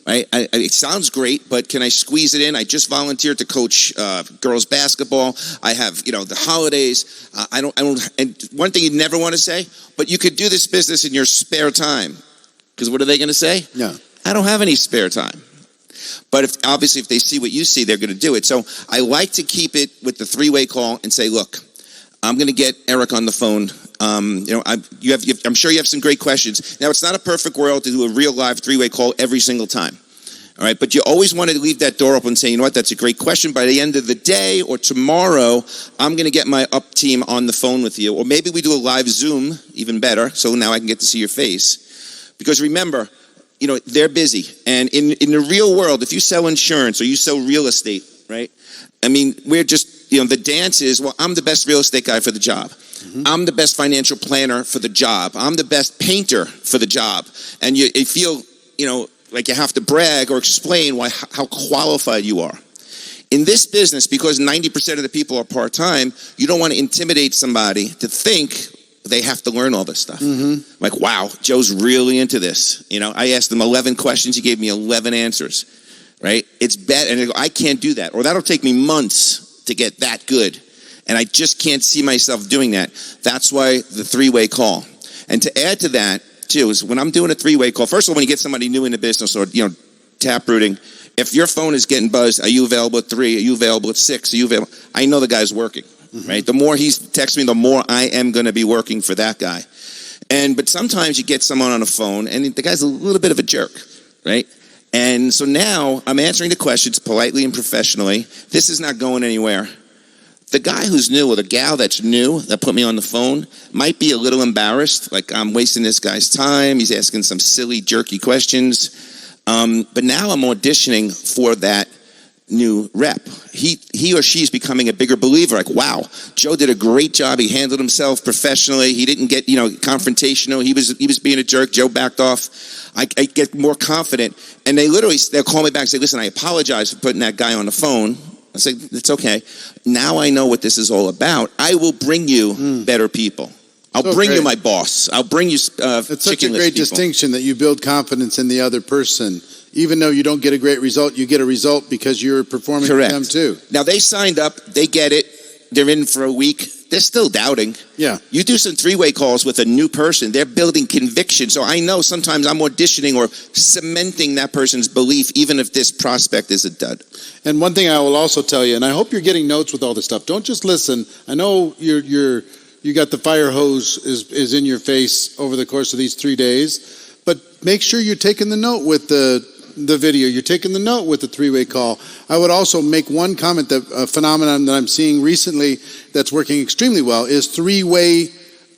Right? It sounds great, but can I squeeze it in? I just volunteered to coach girls basketball. I have, the holidays. I don't. And one thing you never want to say, but you could do this business in your spare time. Because what are they going to say? Yeah. I don't have any spare time. But obviously if they see what you see, they're going to do it. So I like to keep it with the three-way call and say, look, I'm going to get Eric on the phone. I'm sure you have some great questions. Now, it's not a perfect world to do a real live three-way call every single time. All right, but you always want to leave that door open and say, you know what, that's a great question. By the end of the day or tomorrow, I'm going to get my up team on the phone with you. Or maybe we do a live Zoom, even better, so now I can get to see your face. Because remember, they're busy. And in the real world, if you sell insurance or you sell real estate, right? I mean, we're just, the dance is, well, I'm the best real estate guy for the job. Mm-hmm. I'm the best financial planner for the job. I'm the best painter for the job. And you feel, like you have to brag or explain how qualified you are. In this business, because 90% of the people are part-time, you don't want to intimidate somebody to think they have to learn all this stuff. Mm-hmm. Like, wow, Joe's really into this. I asked him 11 questions. He gave me 11 answers, right? It's bad. And I can't do that. Or that'll take me months to get that good. And I just can't see myself doing that. That's why the three-way call. And to add to that, too, is when I'm doing a three-way call, first of all, when you get somebody new in the business or, tap rooting, if your phone is getting buzzed, are you available at 3? Are you available at 6? Are you available? I know the guy's working, right? The more he's texting me, the more I am going to be working for that guy. But sometimes you get someone on the phone and the guy's a little bit of a jerk, right? And so now I'm answering the questions politely and professionally. This is not going anywhere. The guy who's new or the gal that's new that put me on the phone might be a little embarrassed, like I'm wasting this guy's time. He's asking some silly, jerky questions. But now I'm auditioning for that new rep. He or she's becoming a bigger believer. Like, wow, Joe did a great job. He handled himself professionally. He didn't get, confrontational. He was being a jerk. Joe backed off. I get more confident. And they'll call me back and say, listen, I apologize for putting that guy on the phone. I say, it's okay. Now I know what this is all about. I will bring you better people. I'll bring you my boss. I'll bring you It's such a great distinction that you build confidence in the other person. Even though you don't get a great result, you get a result because you're performing for them too. Now they signed up. They get it. They're in for a week. They're still doubting. Yeah. You do some three-way calls with a new person. They're building conviction. So I know sometimes I'm auditioning or cementing that person's belief, even if this prospect is a dud. And one thing I will also tell you, and I hope you're getting notes with all this stuff. Don't just listen. I know you got the fire hose is in your face over the course of these 3 days, but make sure you're taking the note with the video. You're taking the note with the three-way call. I would also make one comment that a phenomenon that I'm seeing recently that's working extremely well is three-way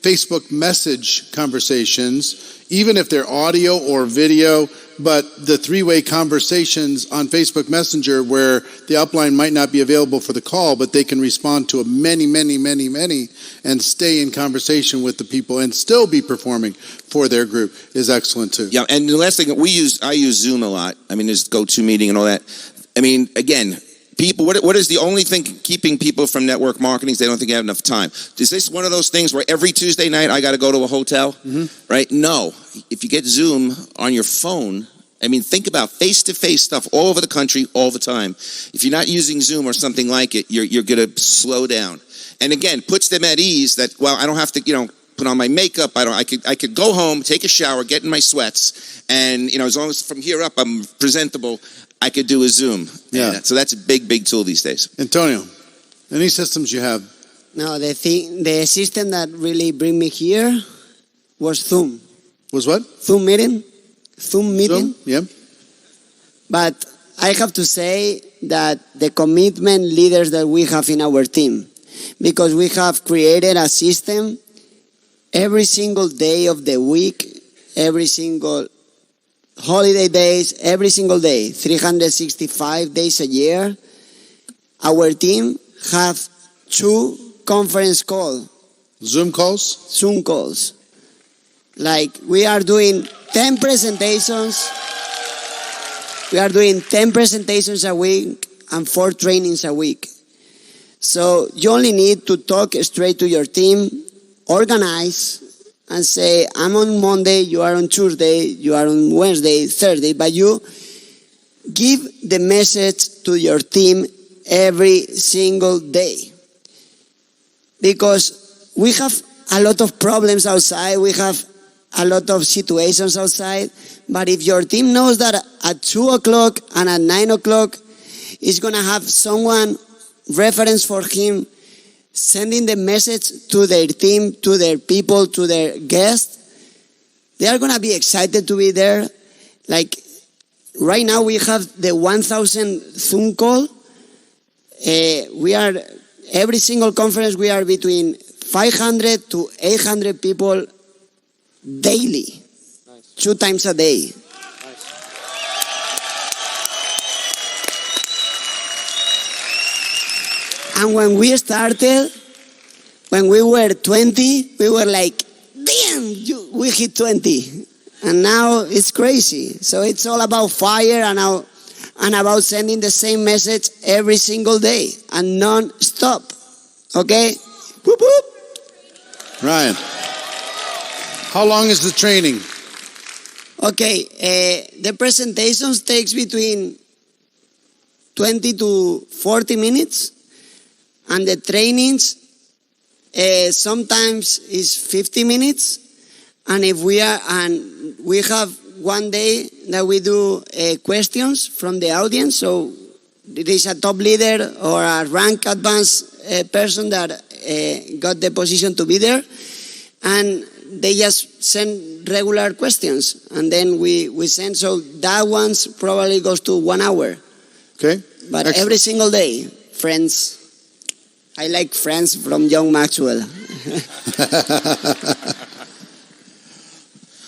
Facebook message conversations, even if they're audio or video, but the three-way conversations on Facebook Messenger where the upline might not be available for the call, but they can respond to a many, and stay in conversation with the people and still be performing for their group is excellent too. Yeah, and the last thing, I use Zoom a lot. I mean, there's go-to meeting and all that. I mean, again, people, what is the only thing keeping people from network marketing is they don't think they have enough time. Is this one of those things where every Tuesday night I got to go to a hotel, right? No. If you get Zoom on your phone, I mean, think about face-to-face stuff all over the country all the time. If you're not using Zoom or something like it, you're going to slow down. And again, puts them at ease that, well, I don't have to, put on my makeup. I could go home, take a shower, get in my sweats, and as long as from here up I'm presentable, I could do a Zoom. Yeah. So that's a big tool these days. Antonio, any systems you have? No, the system that really bring me here was Zoom. Was what? Zoom meeting. Zoom? Yeah. But I have to say that the commitment leaders that we have in our team, because we have created a system every single day of the week, every single holiday days, every single day, 365 days a year. Our team have 2 conference calls. Zoom calls? Zoom calls. Like we are doing 10 presentations. We are doing 10 presentations a week and 4 trainings a week. So you only need to talk straight to your team, organize, and say, I'm on Monday, you are on Tuesday, you are on Wednesday, Thursday, but you give the message to your team every single day. Because we have a lot of problems outside. We have a lot of situations outside. But if your team knows that at 2 o'clock and at 9 o'clock is going to have someone reference for him sending the message to their team, to their people, to their guests, they are going to be excited to be there. Like right now we have the 1,000 Zoom call. We are, every single conference, we are between 500 to 800 people daily, 2 times a day. And when we started, when we were 20, we were like, damn, we hit 20. And now it's crazy. So it's all about fire and about sending the same message every single day and non-stop. Okay? Whoop, whoop. Ryan, how long is the training? Okay, the presentations takes between 20 to 40 minutes. And the trainings sometimes is 50 minutes. And if we have one day that we do questions from the audience. So it is a top leader or a rank advanced person that got the position to be there. And they just send regular questions. And then we send, so that one's probably goes to 1 hour. Okay. But Excellent. every single day, friends. I like Friends from John Maxwell.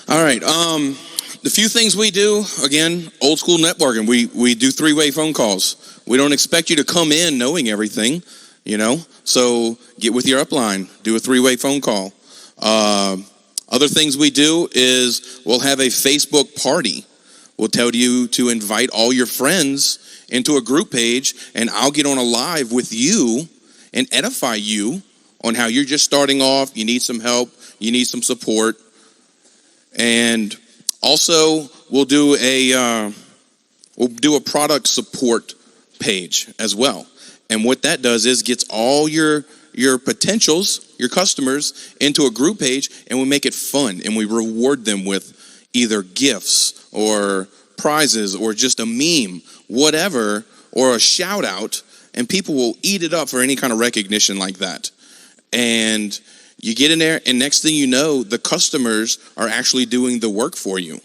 All right. The few things we do, again, old school networking. We do 3-way phone calls. We don't expect you to come in knowing everything, you know. So get with your upline. Do a 3-way phone call. Other things we do is we'll have a Facebook party. We'll tell you to invite all your friends into a group page, and I'll get on a live with you and edify you on how you're just starting off, you need some help, you need some support. And also, we'll do a product support page as well. And what that does is gets all your potentials, your customers, into a group page, and we make it fun, and we reward them with either gifts or prizes or just a meme, whatever, or a shout out. And people will eat it up for any kind of recognition like that. And you get in there, and next thing you know, the customers are actually doing the work for you.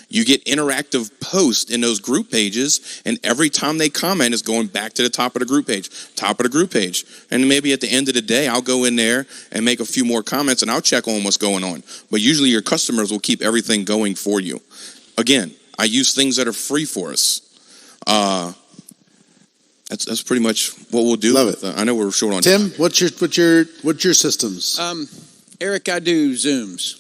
You get interactive posts in those group pages, and every time they comment, it's going back to the top of the group page. And maybe at the end of the day, I'll go in there and make a few more comments, and I'll check on what's going on. But usually your customers will keep everything going for you. Again, I use things that are free for us. That's pretty much what we'll do. Love it. I know we're short on Tim, time. what's your systems? Eric, I do Zooms.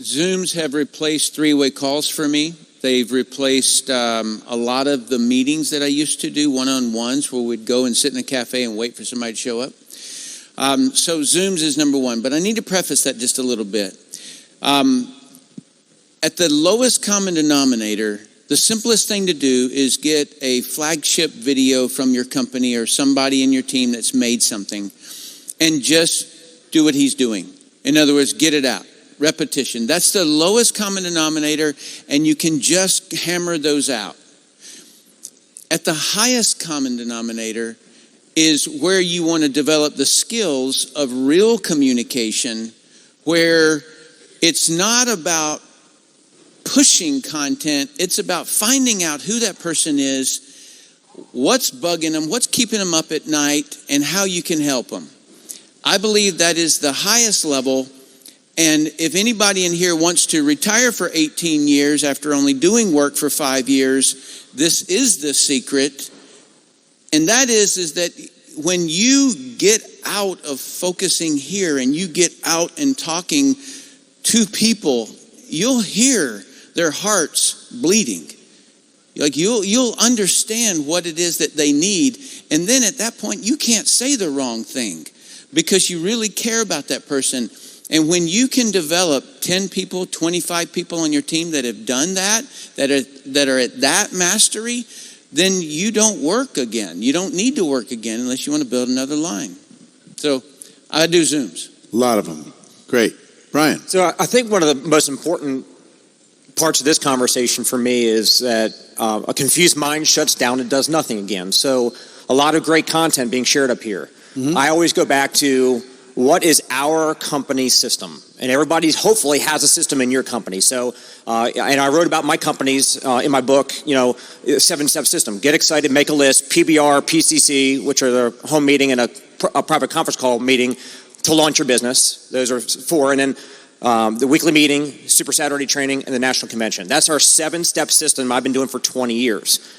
Zooms have replaced 3-way calls for me. They've replaced a lot of the meetings that I used to do, one-on-ones, where we'd go and sit in a cafe and wait for somebody to show up. So Zooms is number one, but I need to preface that just a little bit. At the lowest common denominator, the simplest thing to do is get a flagship video from your company or somebody in your team that's made something and just do what he's doing. In other words, get it out. Repetition. That's the lowest common denominator, and you can just hammer those out. At the highest common denominator is where you want to develop the skills of real communication, where it's not about pushing content, it's about finding out who that person is, what's bugging them, what's keeping them up at night, and how you can help them. I believe that is the highest level, and if anybody in here wants to retire for 18 years after only doing work for 5 years, this is the secret, and that is that when you get out of focusing here and you get out and talking to people, you'll hear their hearts bleeding. Like you'll understand what it is that they need. And then at that point, you can't say the wrong thing because you really care about that person. And when you can develop 10 people, 25 people on your team that have done that are at that mastery, then you don't work again. You don't need to work again unless you want to build another line. So I do Zooms. A lot of them. Great. Brian. So I think one of the most important parts of this conversation for me is that a confused mind shuts down and does nothing again. So a lot of great content being shared up here. Mm-hmm. I always go back to what is our company system? And everybody hopefully has a system in your company. So, and I wrote about my companies in my book, 7-step system. Get excited, make a list, PBR, PCC, which are the home meeting and a private conference call meeting to launch your business. Those are 4. And then the weekly meeting, Super Saturday training, and the national convention. That's our 7-step system I've been doing for 20 years.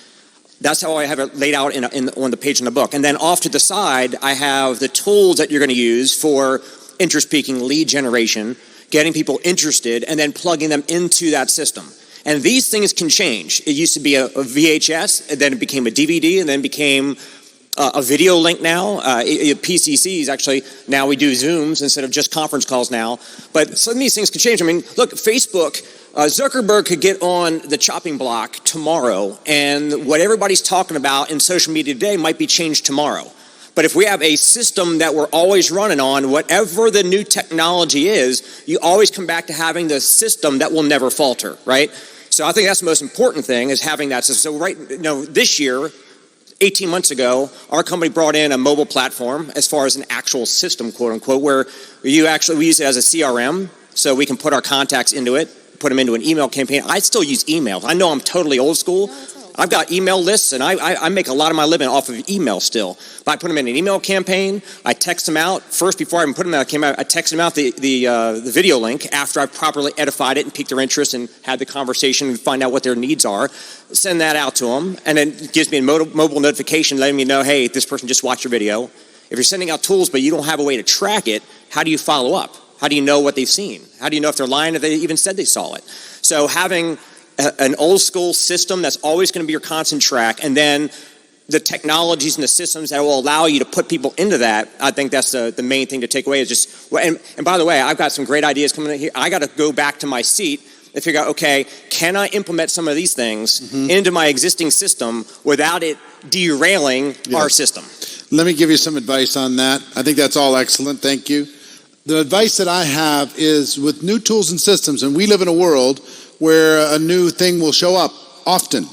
That's how I have it laid out on the page in the book. And then off to the side, I have the tools that you're going to use for interest-peaking lead generation, getting people interested, and then plugging them into that system. And these things can change. It used to be a VHS, and then it became a DVD, and then became a video link now. PCCs, actually, now we do Zooms instead of just conference calls now. But some of these things can change. I mean, look, Facebook, Zuckerberg could get on the chopping block tomorrow, and what everybody's talking about in social media today might be changed tomorrow. But if we have a system that we're always running on, whatever the new technology is, you always come back to having the system that will never falter, right? So I think that's the most important thing, is having that system. So this year, 18 months ago, our company brought in a mobile platform as far as an actual system, quote unquote, where we use it as a CRM, so we can put our contacts into it, put them into an email campaign. I still use email. I know I'm totally old school. I've got email lists, and I make a lot of my living off of email still. But I put them in an email campaign. I text them out. First, before I even put them out, I text them out the video link after I've properly edified it and piqued their interest and had the conversation and find out what their needs are. Send that out to them, and then it gives me a mobile notification letting me know, hey, this person just watched your video. If you're sending out tools but you don't have a way to track it, how do you follow up? How do you know what they've seen? How do you know if they're lying, if they even said they saw it? So having an old school system that's always going to be your constant track, and then the technologies and the systems that will allow you to put people into that, I think that's the main thing to take away is just, and by the way, I've got some great ideas coming in here. I got to go back to my seat and figure out, okay, can I implement some of these things into my existing system without it derailing our system? Let me give you some advice on that. I think that's all excellent. Thank you. The advice that I have is with new tools and systems, and we live in a world where a new thing will show up often.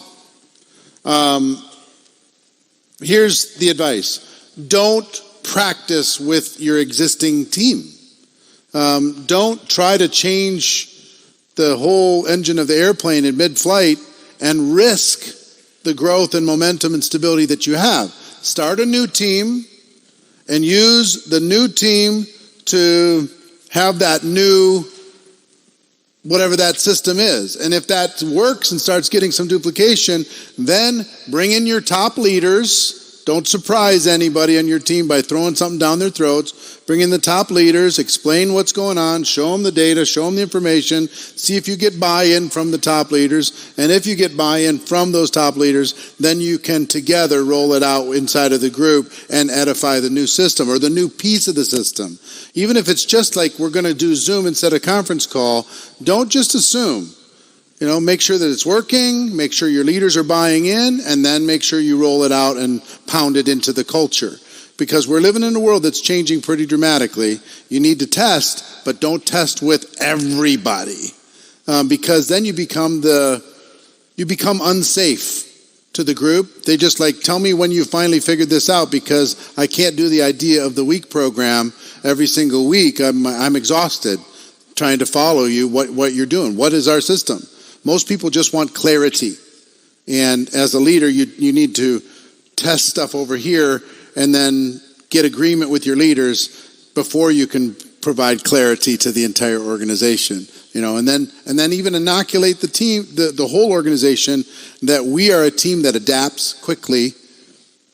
Here's the advice. Don't practice with your existing team. Don't try to change the whole engine of the airplane in mid-flight and risk the growth and momentum and stability that you have. Start a new team and use the new team to have that new whatever that system is. And if that works and starts getting some duplication, then bring in your top leaders. Don't surprise anybody on your team by throwing something down their throats. Bring in the top leaders, explain what's going on, show them the data, show them the information, see if you get buy-in from the top leaders. And if you get buy-in from those top leaders, then you can together roll it out inside of the group and edify the new system or the new piece of the system. Even if it's just like we're going to do Zoom instead of conference call, don't just assume. Make sure that it's working, make sure your leaders are buying in, and then make sure you roll it out and pound it into the culture. Because we're living in a world that's changing pretty dramatically. You need to test, but don't test with everybody. Because then you become unsafe to the group. They just tell me when you finally figured this out, because I can't do the idea of the week program every single week. I'm exhausted trying to follow you, what you're doing. What is our system? Most people just want clarity. And as a leader, you need to test stuff over here and then get agreement with your leaders before you can provide clarity to the entire organization. And then even inoculate the team, the whole organization, that we are a team that adapts quickly.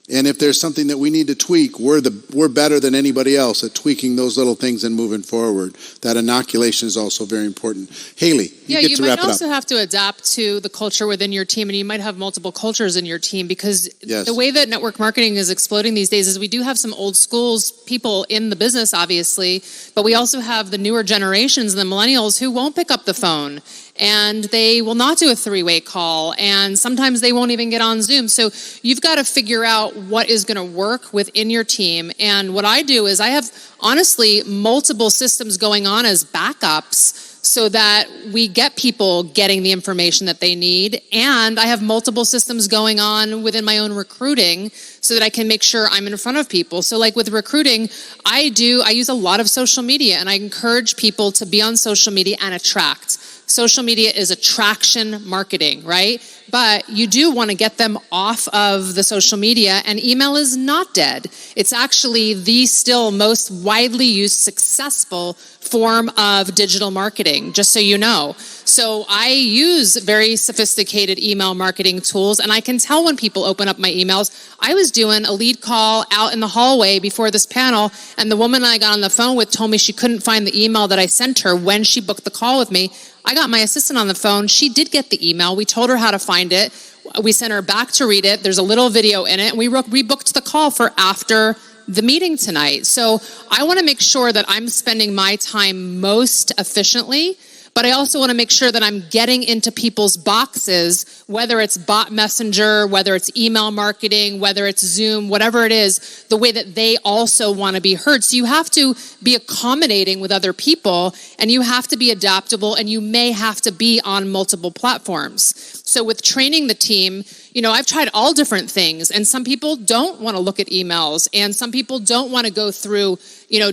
And if there's something that we need to tweak, we're better than anybody else at tweaking those little things and moving forward. That inoculation is also very important. Haley, you might also have to adapt to the culture within your team, and you might have multiple cultures in your team, because the way that network marketing is exploding these days is we do have some old schools people in the business, obviously, but we also have the newer generations, the millennials, who won't pick up the phone. and they will not do a three-way call, and sometimes they won't even get on Zoom. So you've got to figure out what is going to work within your team. And what I do is I have, honestly, multiple systems going on as backups so that we get people getting the information that they need. And I have multiple systems going on within my own recruiting so that I can make sure I'm in front of people. So like with recruiting, I use a lot of social media, and I encourage people to be on social media and attract. Social media is attraction marketing, right? But you do want to get them off of the social media, and email is not dead. It's actually the still most widely used successful form of digital marketing, just so you know. So I use very sophisticated email marketing tools, and I can tell when people open up my emails. I was doing a lead call out in the hallway before this panel, and the woman I got on the phone with told me she couldn't find the email that I sent her when she booked the call with me. I got my assistant on the phone. She did get the email. We told her how to find it. We sent her back to read it. There's a little video in it. And we rebooked the call for after the meeting tonight. So I want to make sure that I'm spending my time most efficiently, but I also want to make sure that I'm getting into people's boxes, whether it's bot messenger, whether it's email marketing, whether it's Zoom, whatever it is, the way that they also want to be heard. So you have to be accommodating with other people, and you have to be adaptable, and you may have to be on multiple platforms. So with training the team, I've tried all different things, and some people don't want to look at emails, and some people don't want to go through,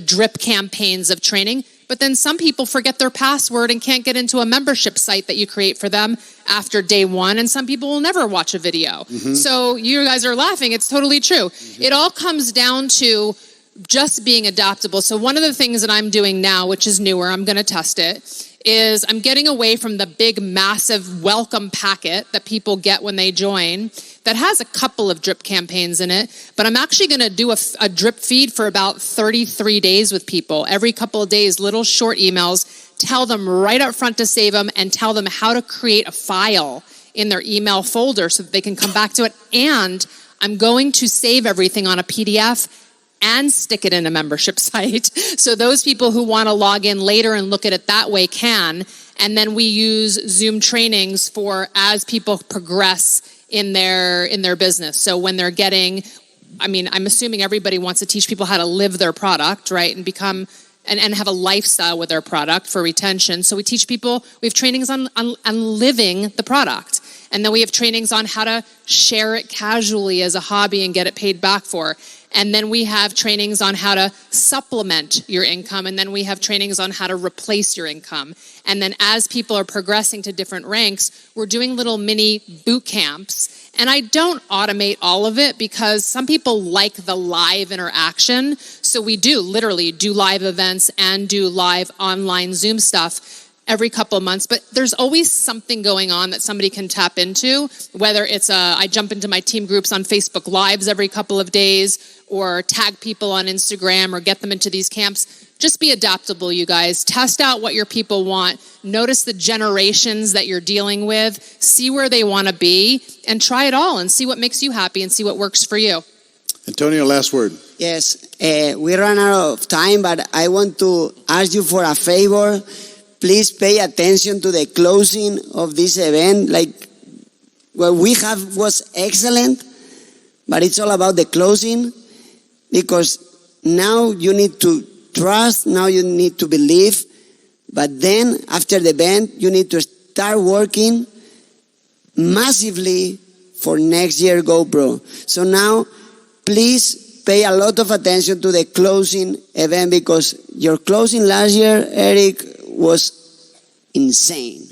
drip campaigns of training. But then some people forget their password and can't get into a membership site that you create for them after day one, and some people will never watch a video. Mm-hmm. So you guys are laughing. It's totally true. Mm-hmm. It all comes down to just being adaptable. So one of the things that I'm doing now, which is newer, I'm going to test it, is I'm getting away from the big, massive welcome packet that people get when they join that has a couple of drip campaigns in it, but I'm actually going to do a drip feed for about 33 days with people. Every couple of days, little short emails, tell them right up front to save them, and tell them how to create a file in their email folder so that they can come back to it. And I'm going to save everything on a PDF and stick it in a membership site. So those people who want to log in later and look at it that way can. And then we use Zoom trainings for as people progress in their business. So when they're I'm assuming everybody wants to teach people how to live their product, right? And become and have a lifestyle with their product for retention. So we teach people, we have trainings on living the product. And then we have trainings on how to share it casually as a hobby and get it paid back for. And then we have trainings on how to supplement your income. And then we have trainings on how to replace your income. And then as people are progressing to different ranks, we're doing little mini boot camps. And I don't automate all of it because some people like the live interaction. So we do literally do live events and do live online Zoom stuff every couple of months, but there's always something going on that somebody can tap into, whether it's I jump into my team groups on Facebook Lives every couple of days, or tag people on Instagram, or get them into these camps. Just be adaptable, you guys. Test out what your people want. Notice the generations that you're dealing with. See where they want to be, and try it all, and see what makes you happy, and see what works for you. Antonio, last word. Yes, we ran out of time, but I want to ask you for a favor. Please pay attention to the closing of this event. Like, what we have was excellent, but it's all about the closing, because now you need to trust, now you need to believe, but then after the event, you need to start working massively for next year GoPro. So now, please pay a lot of attention to the closing event, because your closing last year, Eric, was insane.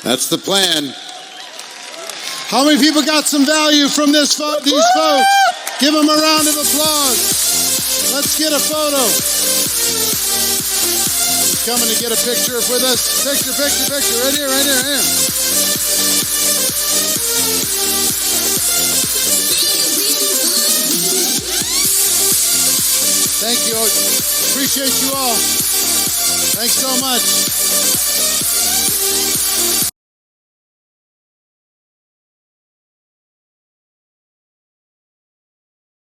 That's the plan. How many people got some value from these folks? Give them a round of applause. Let's get a photo. He's coming to get a picture with us. Picture. Right here. Thank you. Appreciate you all. Thanks so much.